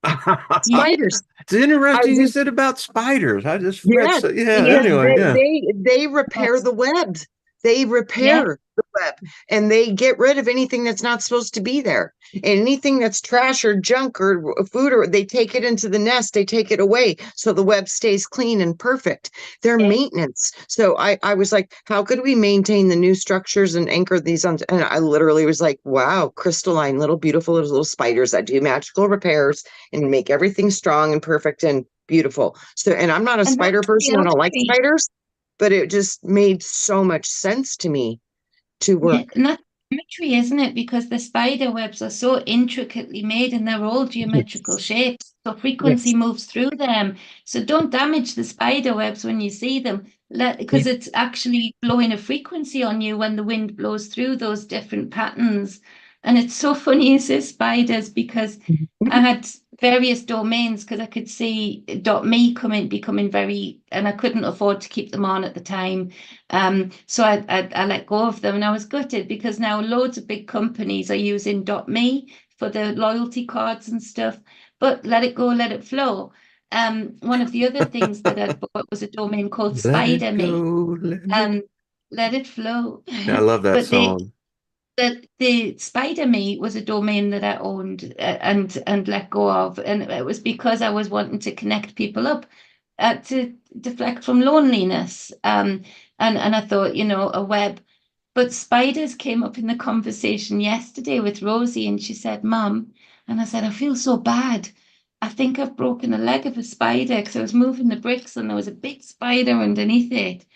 Yeah, Spiders. It's interesting you I said about spiders. I just read Yes, so yeah, yeah, because anyway, yeah. they repair the web. They yeah. repair the web and they get rid of anything that's not supposed to be there. And anything that's trash or junk or food, or they take it into the nest, they take it away so the web stays clean and perfect. Their Yeah. maintenance. So I was like, how could we maintain the new structures and anchor these on? And I literally was like, wow, crystalline, little beautiful little spiders that do magical repairs and make everything strong and perfect and beautiful. So, and I'm not a And spider that's person. I don't like geometry. spiders, but it just made so much sense to me to Yeah, work. and that's geometry, isn't it? Because the spider webs are so intricately made and they're all geometrical shapes. So frequency Yes. moves through them. So don't damage the spider webs when you see them. Yeah. Because it's actually blowing a frequency on you when the wind blows through those different patterns. And it's so funny you say spiders because I had various domains because I could see .me becoming very, and I couldn't afford to keep them on at the time. So I let go of them and I was gutted because now loads of big companies are using .me for the loyalty cards and stuff, but let it go, let it flow. One of the other things that I'd bought was a domain called Let it Spider Me. go, let it. Um, let it flow. I love that But song. the Spider Me was a domain that I owned and let go of, and it was because I was wanting to connect people up, to deflect from loneliness. And I thought, a web. But spiders came up in the conversation yesterday with Rosie, and she said, "Mum," and I said, "I feel so bad. I think I've broken a leg of a spider because I was moving the bricks and there was a big spider underneath it."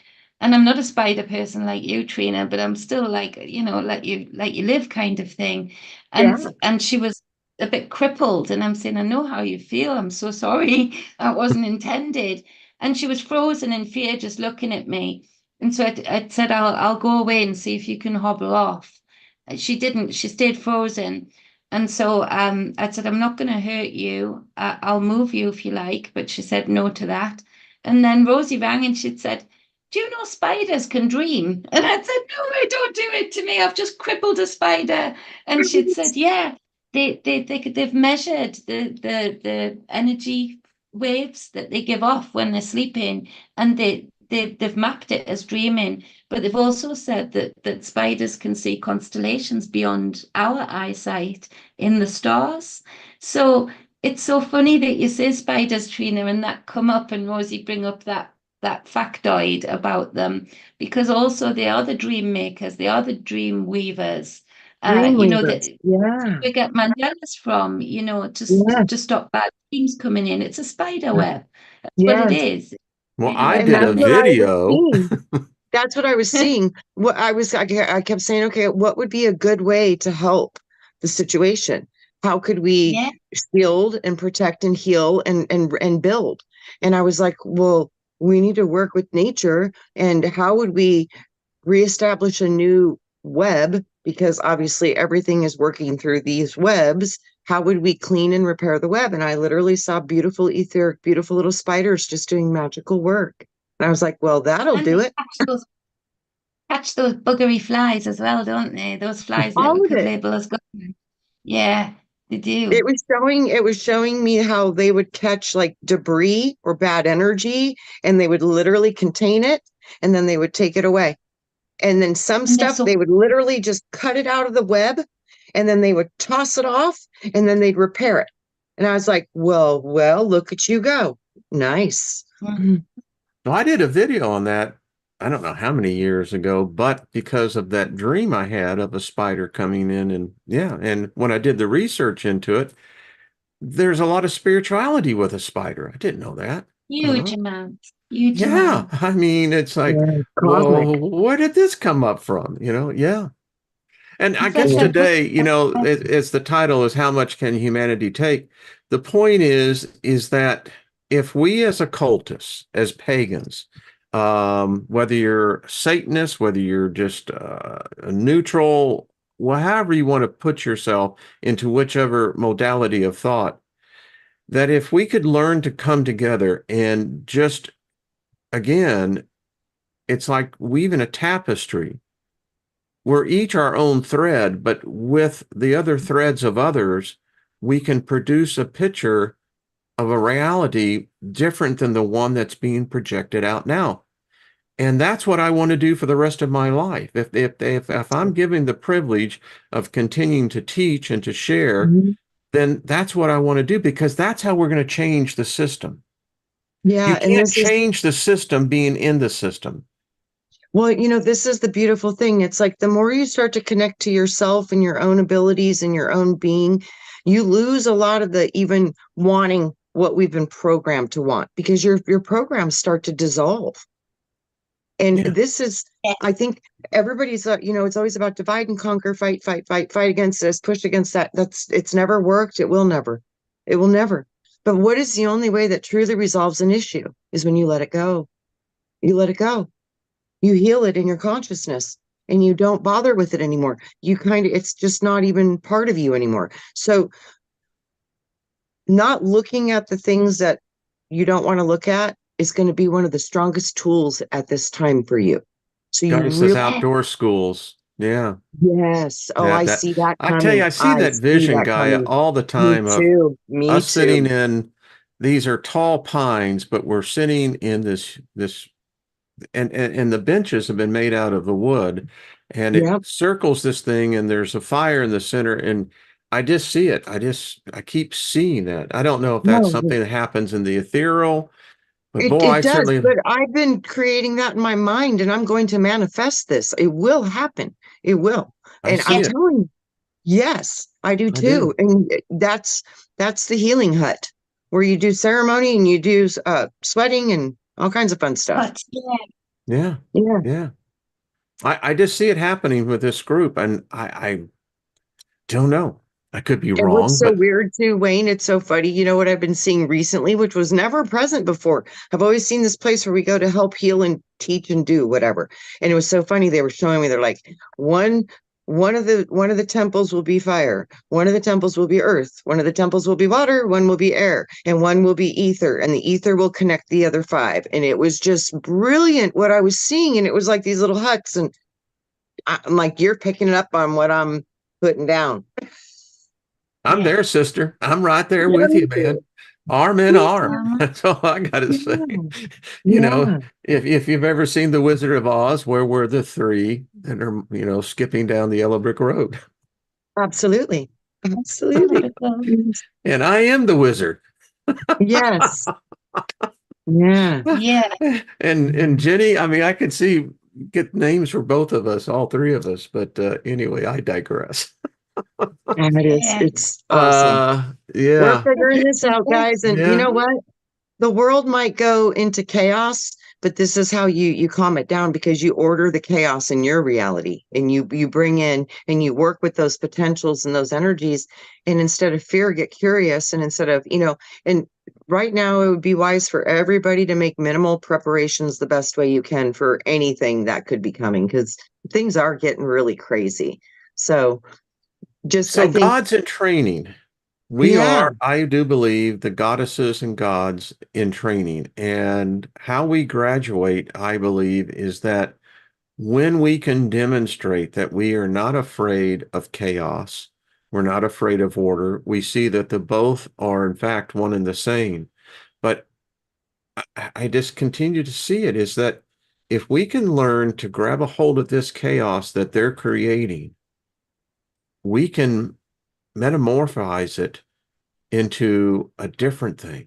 And I'm not a spider person like you, Trina, but I'm still like, let you live kind of thing. Yeah. And she was a bit crippled, and I'm saying, "I know how you feel. I'm so sorry. That wasn't intended." And she was frozen in fear, just looking at me. And so I said, I'll go away and see if you can hobble off. And she didn't. She stayed frozen. And so I said, "I'm not going to hurt you. I'll move you if you like." But she said no to that. And then Rosie rang and she'd said, "Do you know spiders can dream?" And I said, "No, don't do it to me. I've just crippled a spider." And she'd said, "Yeah, they've measured the energy waves that they give off when they're sleeping, and they've mapped it as dreaming. But they've also said that spiders can see constellations beyond our eyesight in the stars. So it's so funny that you say spiders, Trina, and that come up, and Rosie bring up that factoid about them, because also they are the dream makers, they are the dream weavers. That Dreamweavers. Yeah. we get mandalas from, Yeah. to stop bad dreams coming in. It's a spider web. That's what it Yes. is. Well, I And did that's a what I was video. seeing. That's what I was seeing. I kept saying, okay, what would be a good way to help the situation? How could we Yeah. shield and protect and heal and build? And I was like, well, we need to work with nature. And how would we reestablish a new web? Because obviously everything is working through these webs. How would we clean and repair the web? And I literally saw beautiful, etheric, beautiful little spiders just doing magical work. And I was like, well, that'll And do they it. catch those buggery flies as well, don't they? Those flies that we All of could it. label as government. Yeah, they It do. was showing me how they would catch like debris or bad energy and they would literally contain it and then they would take it away. And then some And they're stuff so they would literally just cut it out of the web and then they would toss it off and then they'd repair it. And I was like, well, look at you go. Nice. mm, Well, I did a video on that. I don't know how many years ago, but because of that dream I had of a spider coming in, and yeah, and when I did the research into it, there's a lot of spirituality with a spider. I didn't know that. huge Uh, amounts, huge yeah, amounts. I mean, it's like, Yeah, well, cosmic. where did this come up from? Yeah. And I It's like guess Yeah. a book. today, it's the title is How Much Can Humanity Take? The point is that if we as occultists, as pagans, whether you're Satanist, whether you're just a neutral, well, however you want to put yourself into whichever modality of thought, that if we could learn to come together and just again, it's like weaving a tapestry. We're each our own thread, but with the other threads of others, we can produce a picture of a reality different than the one that's being projected out now. And that's what I want to do for the rest of my life. If I'm given the privilege of continuing to teach and to share, Mhm. then that's what I want to do, because that's how we're going to change the system. You Yeah, and can't this is, change the system being in the system. well, this is the beautiful thing. It's like the more you start to connect to yourself and your own abilities and your own being, you lose a lot of the even wanting what we've been programmed to want, because your programs start to dissolve. And Yeah. this is, I think everybody's, it's always about divide and conquer, fight, fight, fight, fight against this, push against that. It's never worked. It will never. It will never. But what is the only way that truly resolves an issue is when you let it go. You let it go. You heal it in your consciousness and you don't bother with it anymore. It's just not even part of you anymore. So, not looking at the things that you don't want to look at is going to be one of the strongest tools at this time for you. So you Genesis really, outdoor schools. Yeah. yes. Oh, Yeah. I That see that I tell you, coming. I see I that see vision, that guy, coming. all the Me time of too. Me us sitting too. in, these are tall pines, but we're sitting in this and the benches have been made out of the wood, and it Yep. circles this thing, and there's a fire in the center, and I just see it. I keep seeing that. I don't know if that's No, something that happens in the ethereal, but it, boy, it I does. certainly But I've been creating that in my mind and I'm going to manifest this. It will happen. It will. I And see I'm it. telling you, yes, I do I too. do. And that's the healing hut where you do ceremony and you do sweating and all kinds of fun stuff. But yeah, Yeah. Yeah. Yeah. I just see it happening with this group, and I don't know. I could be And what's wrong, so but weird too, Wayne, it's so funny. You know what I've been seeing recently, which was never present before. I've always seen this place where we go to help heal and teach and do whatever. And it was so funny. They were showing me, they're like, one one of the temples will be fire, one of the temples will be earth, one of the temples will be water, one will be air, and one will be ether, and the ether will connect the other five. And it was just brilliant what I was seeing. And it was like these little huts, and I'm like, you're picking it up on what I'm putting down. I'm yeah. there, sister. I'm right there Yeah, with me you, man. too. Arm in Me arm. too. That's all I gotta say. Yeah. You know, Yeah. if you've ever seen The Wizard of Oz, where were the three that are, skipping down the yellow brick road? Absolutely. Yellow Absolutely. brick road. Yes. And I am the wizard. Yes. Yeah. Yeah, And Jenny, I mean, I could see get names for both of us, all three of us, but anyway, I digress. And yeah. it's awesome. We're Yeah, figuring this out, guys. And you yeah. know what? The world might go into chaos, but this is how you calm it down, because you order the chaos in your reality and you bring in and you work with those potentials and those energies. And instead of fear, get curious. And instead of, and right now it would be wise for everybody to make minimal preparations the best way you can for anything that could be coming, because things are getting really crazy. So just, I So think, God's in training. We yeah. are, I do believe, the goddesses and gods in training. And how we graduate, I believe, is that when we can demonstrate that we are not afraid of chaos, we're not afraid of order, we see that the both are, in fact, one and the same. But I just continue to see it is that if we can learn to grab a hold of this chaos that they're creating, we can metamorphose it into a different thing.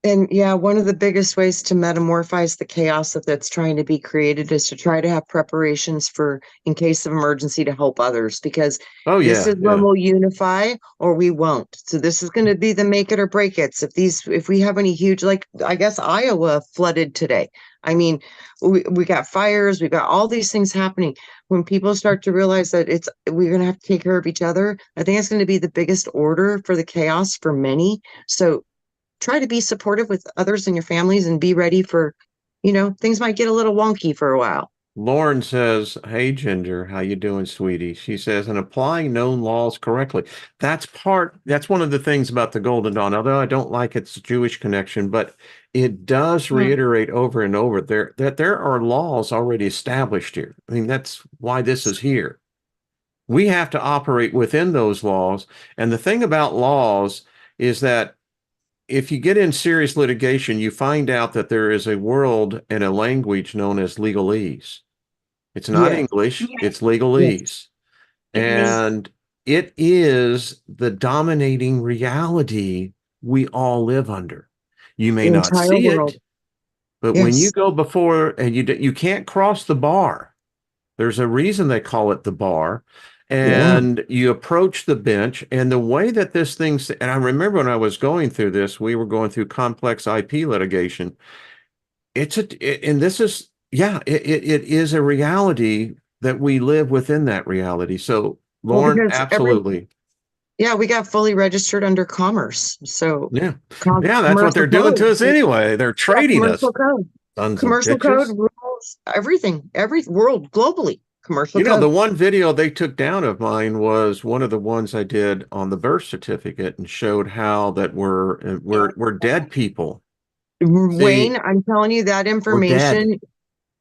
And yeah, one of the biggest ways to metamorphize the chaos that's trying to be created is to try to have preparations for in case of emergency to help others, because Oh this yeah, is when yeah. we'll unify or we won't. So this is going to be the make it or break it. If we have any huge, like I guess Iowa flooded today. I mean, we got fires, we got all these things happening. When people start to realize that we're going to have to take care of each other, I think it's going to be the biggest order for the chaos for many. So try to be supportive with others and your families and be ready for, things might get a little wonky for a while. Lauren says, "Hey Ginger, how you doing, sweetie?" She says, "And applying known laws correctly." That's one of the things about the Golden Dawn, although I don't like its Jewish connection, but it does Mm. reiterate over and over that there are laws already established here. I mean, that's why this is here. We have to operate within those laws. And the thing about laws is that if you get in serious litigation, you find out that there is a world and a language known as legalese. It's not Yeah. English, Yeah, it's Yes. legalese. it is. And it is the dominating reality we all live under. You may The not entire see world. it, but when you Yes. go before and you can't cross the bar. There's a reason they call it the bar. Yeah. And you approach the bench, and the way that this thing's, and I remember when I was going through this, we were going through complex IP litigation. And this is, yeah, it is a reality that we live within that reality. So, Well, Lauren, because absolutely. yeah, we got fully registered under commerce. So Yeah. Yeah, that's what commercial they're doing code. to us anyway. They're Yeah, trading us, commercial code. sons of Commercial code bitches. rules everything, every world globally. Commercial You know, the code. one video they took down of mine was one of the ones I did on the birth certificate and showed how that we're dead people. Wayne, See, I'm telling you we're dead.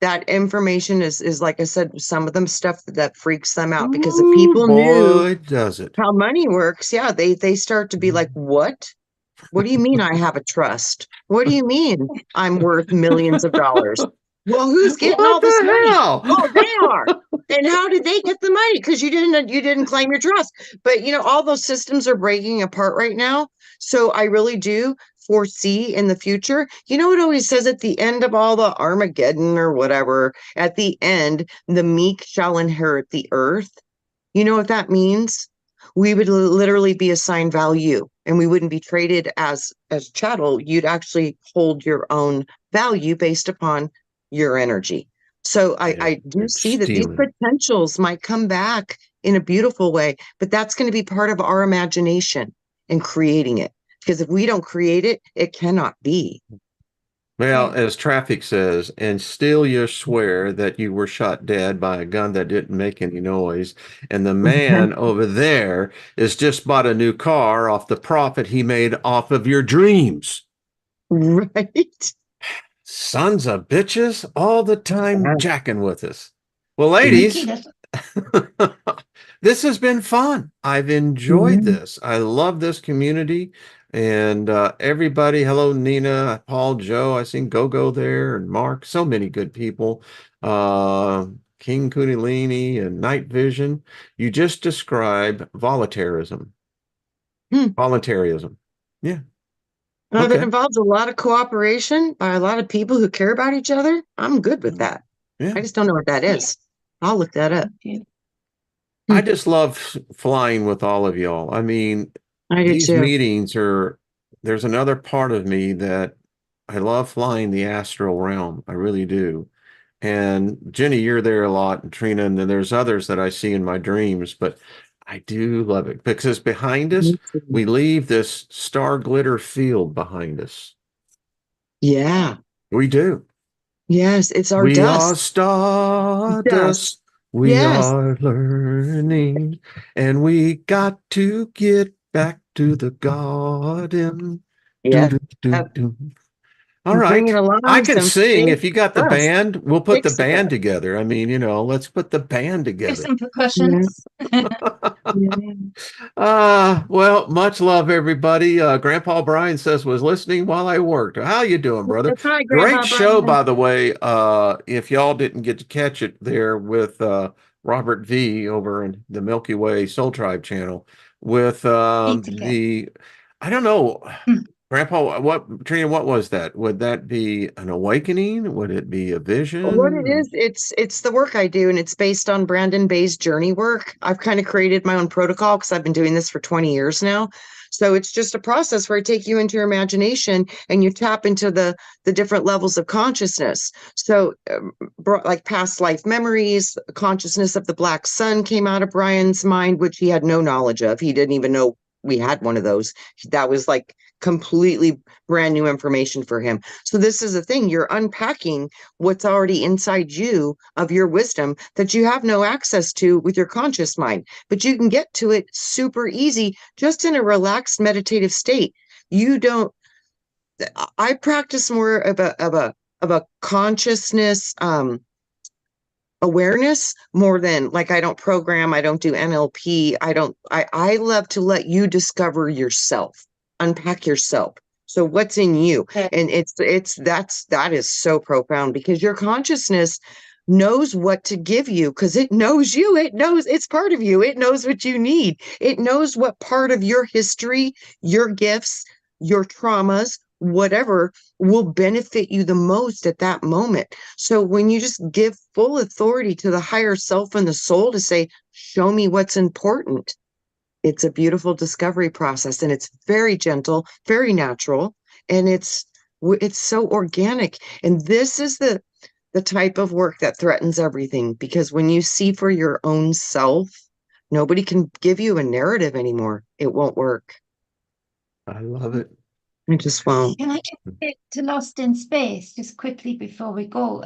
that information is like I said, some of them stuff that freaks them out because if Ooh, people knew boy, does it. how money works, yeah, they start to be like, what? What do you mean I have a trust? What do you mean I'm worth millions of dollars? Well, who's getting What all this the money? hell? Oh, they are. And how did they get the money? Because you didn't claim your trust. But all those systems are breaking apart right now. So I really do foresee in the future. You know what always says at the end of all the Armageddon or whatever, at the end, the meek shall inherit the earth. You know what that means? We would literally be assigned value and we wouldn't be traded as chattel. You'd actually hold your own value based upon your energy. So Yeah, I do they're see that these stealing. potentials might come back in a beautiful way, but that's going to be part of our imagination and creating it. Because if we don't create it, it cannot be. Well, Yeah. as traffic says, and still you swear that you were shot dead by a gun that didn't make any noise. And the man over there is just bought a new car off the profit he made off of your dreams. Right? Sons of bitches all the time Yeah. jacking with us. Well, Absolutely. ladies, this has been fun. I've enjoyed Mhm. this. I love this community. And everybody, hello, Nina, Paul, Joe. I seen Gogo there and Mark. So many good people. Uh, King Kundalini and Night Vision. You just described voluntarism. Hmm. Voluntarism. Yeah. That Okay. involves a lot of cooperation by a lot of people who care about each other. I'm good with that. I Yeah. just don't know what that Yeah. is. I'll look that up. Yeah. I Hmm. just love flying with all of y'all. I mean, I do these too. meetings are, there's another part of me that I love flying the astral realm. I really do. And Jenny, you're there a lot, and Trina, and then there's others that I see in my dreams, but I do love it because behind us, Me too. we leave this star glitter field behind us. Yeah. We do. Yes, it's our We are dust. Dust. stardust. We Yes. are learning, and we got to get back to the garden. Do, Yeah. do, do, Uh, do. All Bringing right. I along can some sing. fake If you got the dust. band, we'll put the Fix band it. together. I mean, let's put the band Give together. some Yeah. percussions. Yeah. Well, much love, everybody. Grandpa Brian says was listening while I worked. How you doing, brother? That's hi, Great Grandpa show, Brian. by the way. If y'all didn't get to catch it there with Robert V over in the Milky Way Soul Tribe channel with Need to get. I don't know, Hmm. Grandpa, Trina, what was that? Would that be an awakening? Would it be a What it vision? is, it's the work I do, and it's based on Brandon Bay's journey work. I've kind of created my own protocol because I've been doing this for 20 years now. So it's just a process where I take you into your imagination and you tap into the different levels of consciousness. So, like past life memories, consciousness of the black sun came out of Brian's mind, which he had no knowledge of. He didn't even know we had one of those. That was like completely brand new information for him. So this is the thing, you're unpacking what's already inside you of your wisdom that you have no access to with your conscious mind, but you can get to it super easy just in a relaxed meditative state. You don't I practice more of a consciousness awareness more than, like, I don't program, I don't do NLP, I love to let you discover yourself, unpack yourself. So what's in you? And that is so profound, because your consciousness knows what to give you, because it knows you, it knows it's part of you, it knows what you need, it knows what part of your history, your gifts, your traumas, whatever will benefit you the most at that moment. So when you just give full authority to the higher self and the soul to say, show me what's important, it's a beautiful discovery process, and it's very gentle, very natural, and it's so organic. And this is the type of work that threatens everything, because when you see for your own self, nobody can give you a narrative anymore. It won't work. I love it. It just won't. Can I just get to Lost in Space just quickly before we go?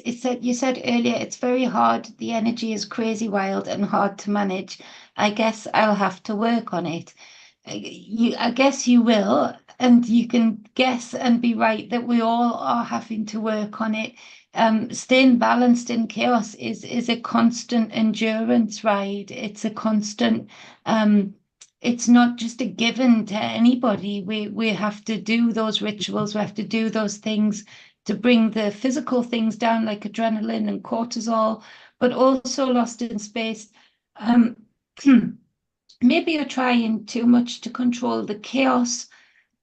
You said earlier it's very hard. The energy is crazy wild and hard to manage. I guess I'll have to work on it. I guess you will, and you can guess and be right that we all are having to work on it. Staying balanced in chaos is a constant endurance ride. It's a constant. It's not just a given to anybody. We have to do those rituals. We have to do those things to bring the physical things down, like adrenaline and cortisol, but also Lost in Space. Maybe you're trying too much to control the chaos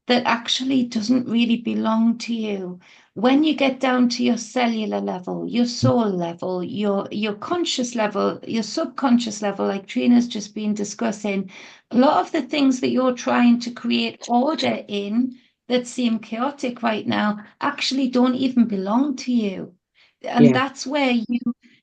that actually doesn't really belong to you. When you get down to your cellular level, your soul level, your conscious level, your subconscious level, like Trina's just been discussing, a lot of the things that you're trying to create order in that seem chaotic right now actually don't even belong to you. And that's where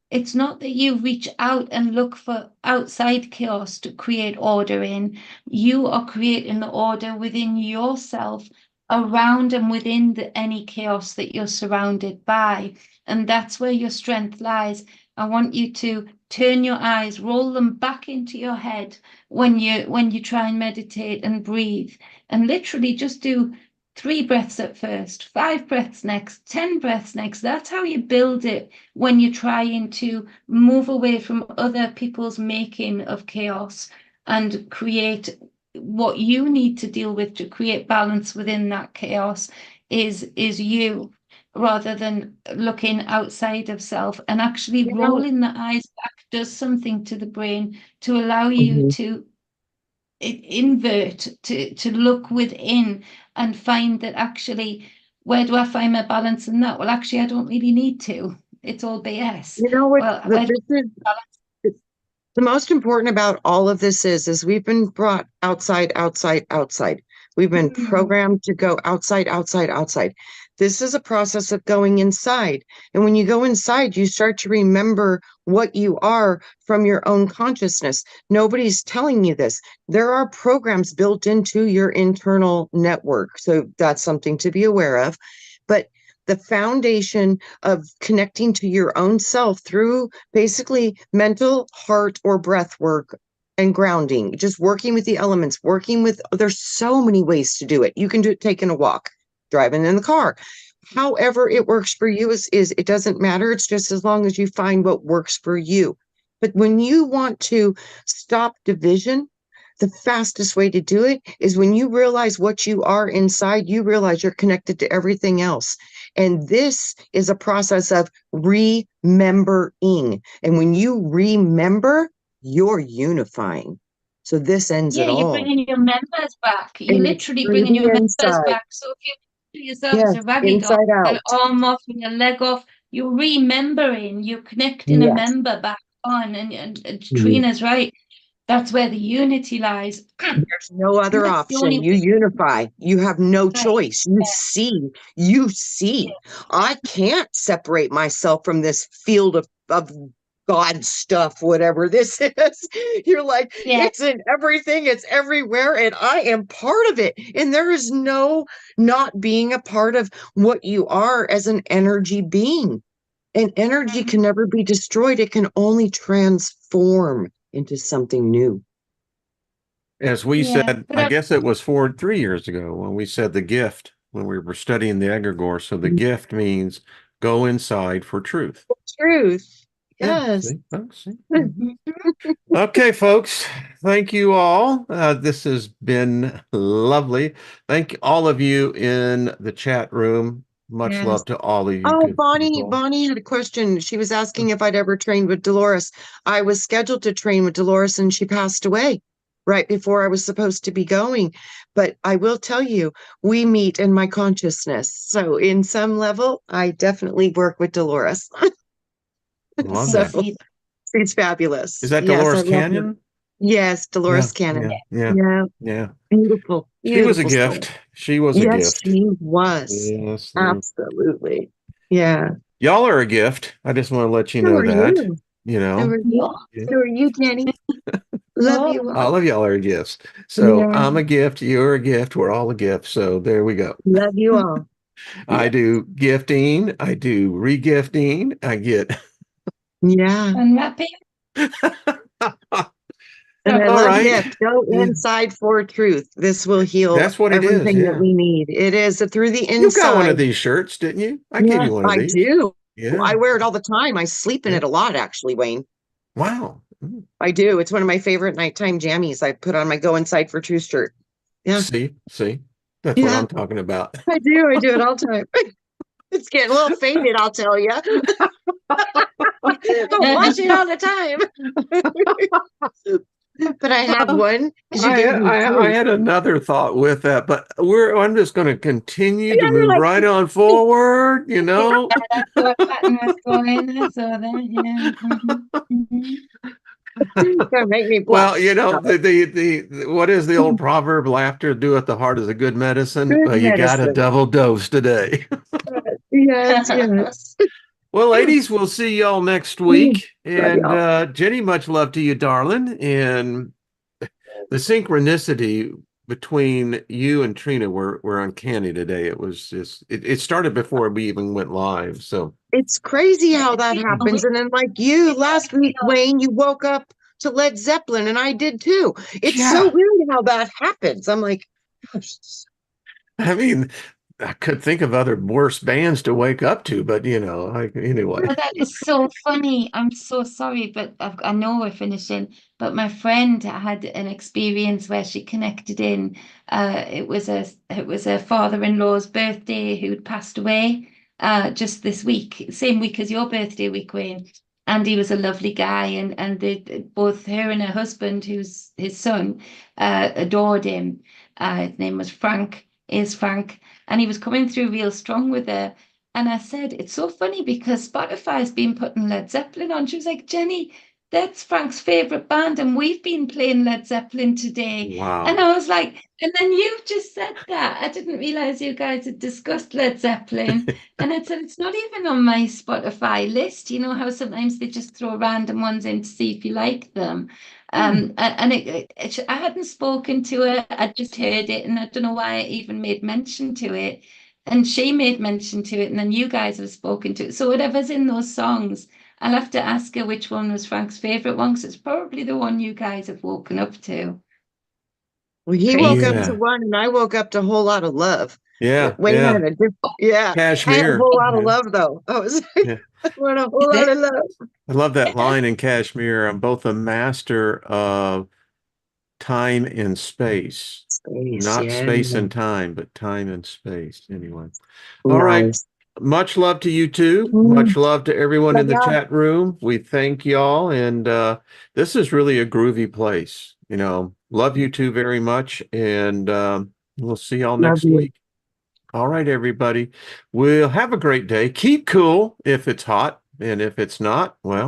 it's not that you reach out and look for outside chaos to create order in. You are creating the order within yourself, around and within any chaos that you're surrounded by. And that's where your strength lies. I want you to turn your eyes, roll them back into your head when you try and meditate and breathe, and literally just do 3 breaths at first, 5 breaths next, 10 breaths next. That's how you build it when you're trying to move away from other people's making of chaos and create what you need to deal with to create balance within that chaos is you, rather than looking outside of self. And actually rolling the eyes back does something to the brain to allow you to invert, to look within and find that actually, where do I find my balance in that? Well, actually, I don't really need to. It's all BS. You know what? Well, The most important about all of this is we've been brought outside, outside, outside. We've been programmed to go outside, outside, outside. This is a process of going inside. And when you go inside, you start to remember what you are from your own consciousness. Nobody's telling you this. There are programs built into your internal network. So that's something to be aware of. But the foundation of connecting to your own self through basically mental, heart, or breath work and grounding, just working with the elements, there's so many ways to do it. You can do it taking a walk, driving in the car. However it works for you is it doesn't matter. It's just as long as you find what works for you. But when you want to stop division, the fastest way to do it is when you realize what you are inside, you realize you're connected to everything else. And this is a process of remembering. And when you remember, you're unifying. So this ends it all. You're bringing your members back. You're And literally bringing your members back. So if you do yourself as a raggy dog, an arm off and a leg off, you're remembering, you're connecting a member back on. And Trina's right. That's where the unity lies. There's no other option. You unify. You have no choice. You see. I can't separate myself from this field of God stuff, whatever this is. You're like, Yeah. it's in everything, it's everywhere, and I am part of it. And there is no not being a part of what you are as an energy being. And energy can never be destroyed, it can only transform into something new. As we Yeah, said, but I guess it was 3 years ago when we said the gift, when we were studying the egregore. So the gift means go inside for truth. Truth. Yeah. Yes. See? Oh, see? Mhm. Okay, folks. Thank you all. This has been lovely. Thank all of you in the chat room. Much yes. love to all of you Oh, good Bonnie, people. Bonnie had a question. She was asking if I'd ever trained with Dolores. I was scheduled to train with Dolores and she passed away right before I was supposed to be going. But I will tell you, we meet in my consciousness. So in some level, I definitely work with Dolores. Love So that. See, she's fabulous. Is that Yes, I Dolores love her. Canyon? Yes, Yeah, Dolores Cannon. yeah, yeah, Yeah, yeah. beautiful, She was a beautiful soul. gift. She was a Yes, gift. she was. Yes. Absolutely. Yeah. Y'all are a gift. I just want to let you So know are that, you. you So know. are yeah. you. So are you, Jenny. Love Oh, you All all. of y'all are gifts. So Yeah. I'm a gift, you're a gift, we're all a gift. So there we go. Love you all. I do gifting, I do regifting, I get Yeah. unwrapping. And I all love right. gift. Go inside for truth. This will heal That's what it is. everything that Yeah. we need. It is through the You got one of inside. these shirts, didn't you? I gave Yeah, you one of I these. do. Yeah. I wear it all the time. I sleep in Yeah. it a lot, actually, Wayne. Wow. I do. It's one of my favorite nighttime jammies. I put on my Go Inside for Truth shirt. Yeah. See, that's what Yeah, I'm talking about. I do. I do it all the time. It's getting a little faded, I'll tell you. I'm watching all the time. But I have one because you gave me I two. had another thought with that, but I'm just going to continue to Yeah, you're move like, right on forward, you know. That's what pattern was going. I saw that. Yeah. gonna make me Well, you blush. know, No, the what is the old proverb? Laughter doeth the heart as a good medicine. good Well, you got a medicine. double dose today. Yes, yes. Well, ladies, we'll see y'all next Love week. And y'all. Jenny, much love to you, darling. And the synchronicity between you and Trina were uncanny today. It was just it started before we even went live. So It's crazy how that happens. And then, like you last week, Wayne, you woke up to Led Zeppelin, and I did too. It's so yeah, weird how that happens. I'm like, gosh, I mean, I could think of other worse bands to wake up to, but anyway. Oh, that is so funny. I'm so sorry, but I know we're finishing. But my friend had an experience where she connected in. It was a father-in-law's birthday who'd passed away just this week, same week as your birthday week, Wayne. And he was a lovely guy, and both her and her husband, who's his son, adored him. His name was Frank, is Frank, and he was coming through real strong with her. And I said, it's so funny because Spotify's been putting Led Zeppelin on. She was like, Jenny, that's Frank's favorite band, and we've been playing Led Zeppelin today. And Wow. I was like, and then you've just said that. I didn't realize you guys had discussed Led Zeppelin. And I said, it's not even on my Spotify list. You know how sometimes they just throw random ones in to see if you like them. I hadn't spoken to her. I just heard it, and I don't know why I even made mention to it. And she made mention to it, and then you guys have spoken to it. So whatever's in those songs, I'll have to ask her which one was Frank's favorite one, because it's probably the one you guys have woken up to. well, he woke up to Crazy. Yeah. one, and I woke up to a whole lot of love. Yeah. Wayne Yeah. had a different, yeah, I had a Cashmere. whole lot of Yeah. love though. I was Yeah. I want a whole lot of love. I love that line in Kashmir. I'm both a master of time and space. Space, Not yeah, space and time, but time and space. Anyway. All right. nice. Much love to you too. Mm, Much love to everyone love in the y'all. chat room. We thank y'all. And this is really a groovy place. Love you two very much. And we'll see y'all Love next you. week. All right, everybody. We'll have a great day. Keep cool if it's hot. And if it's not, well,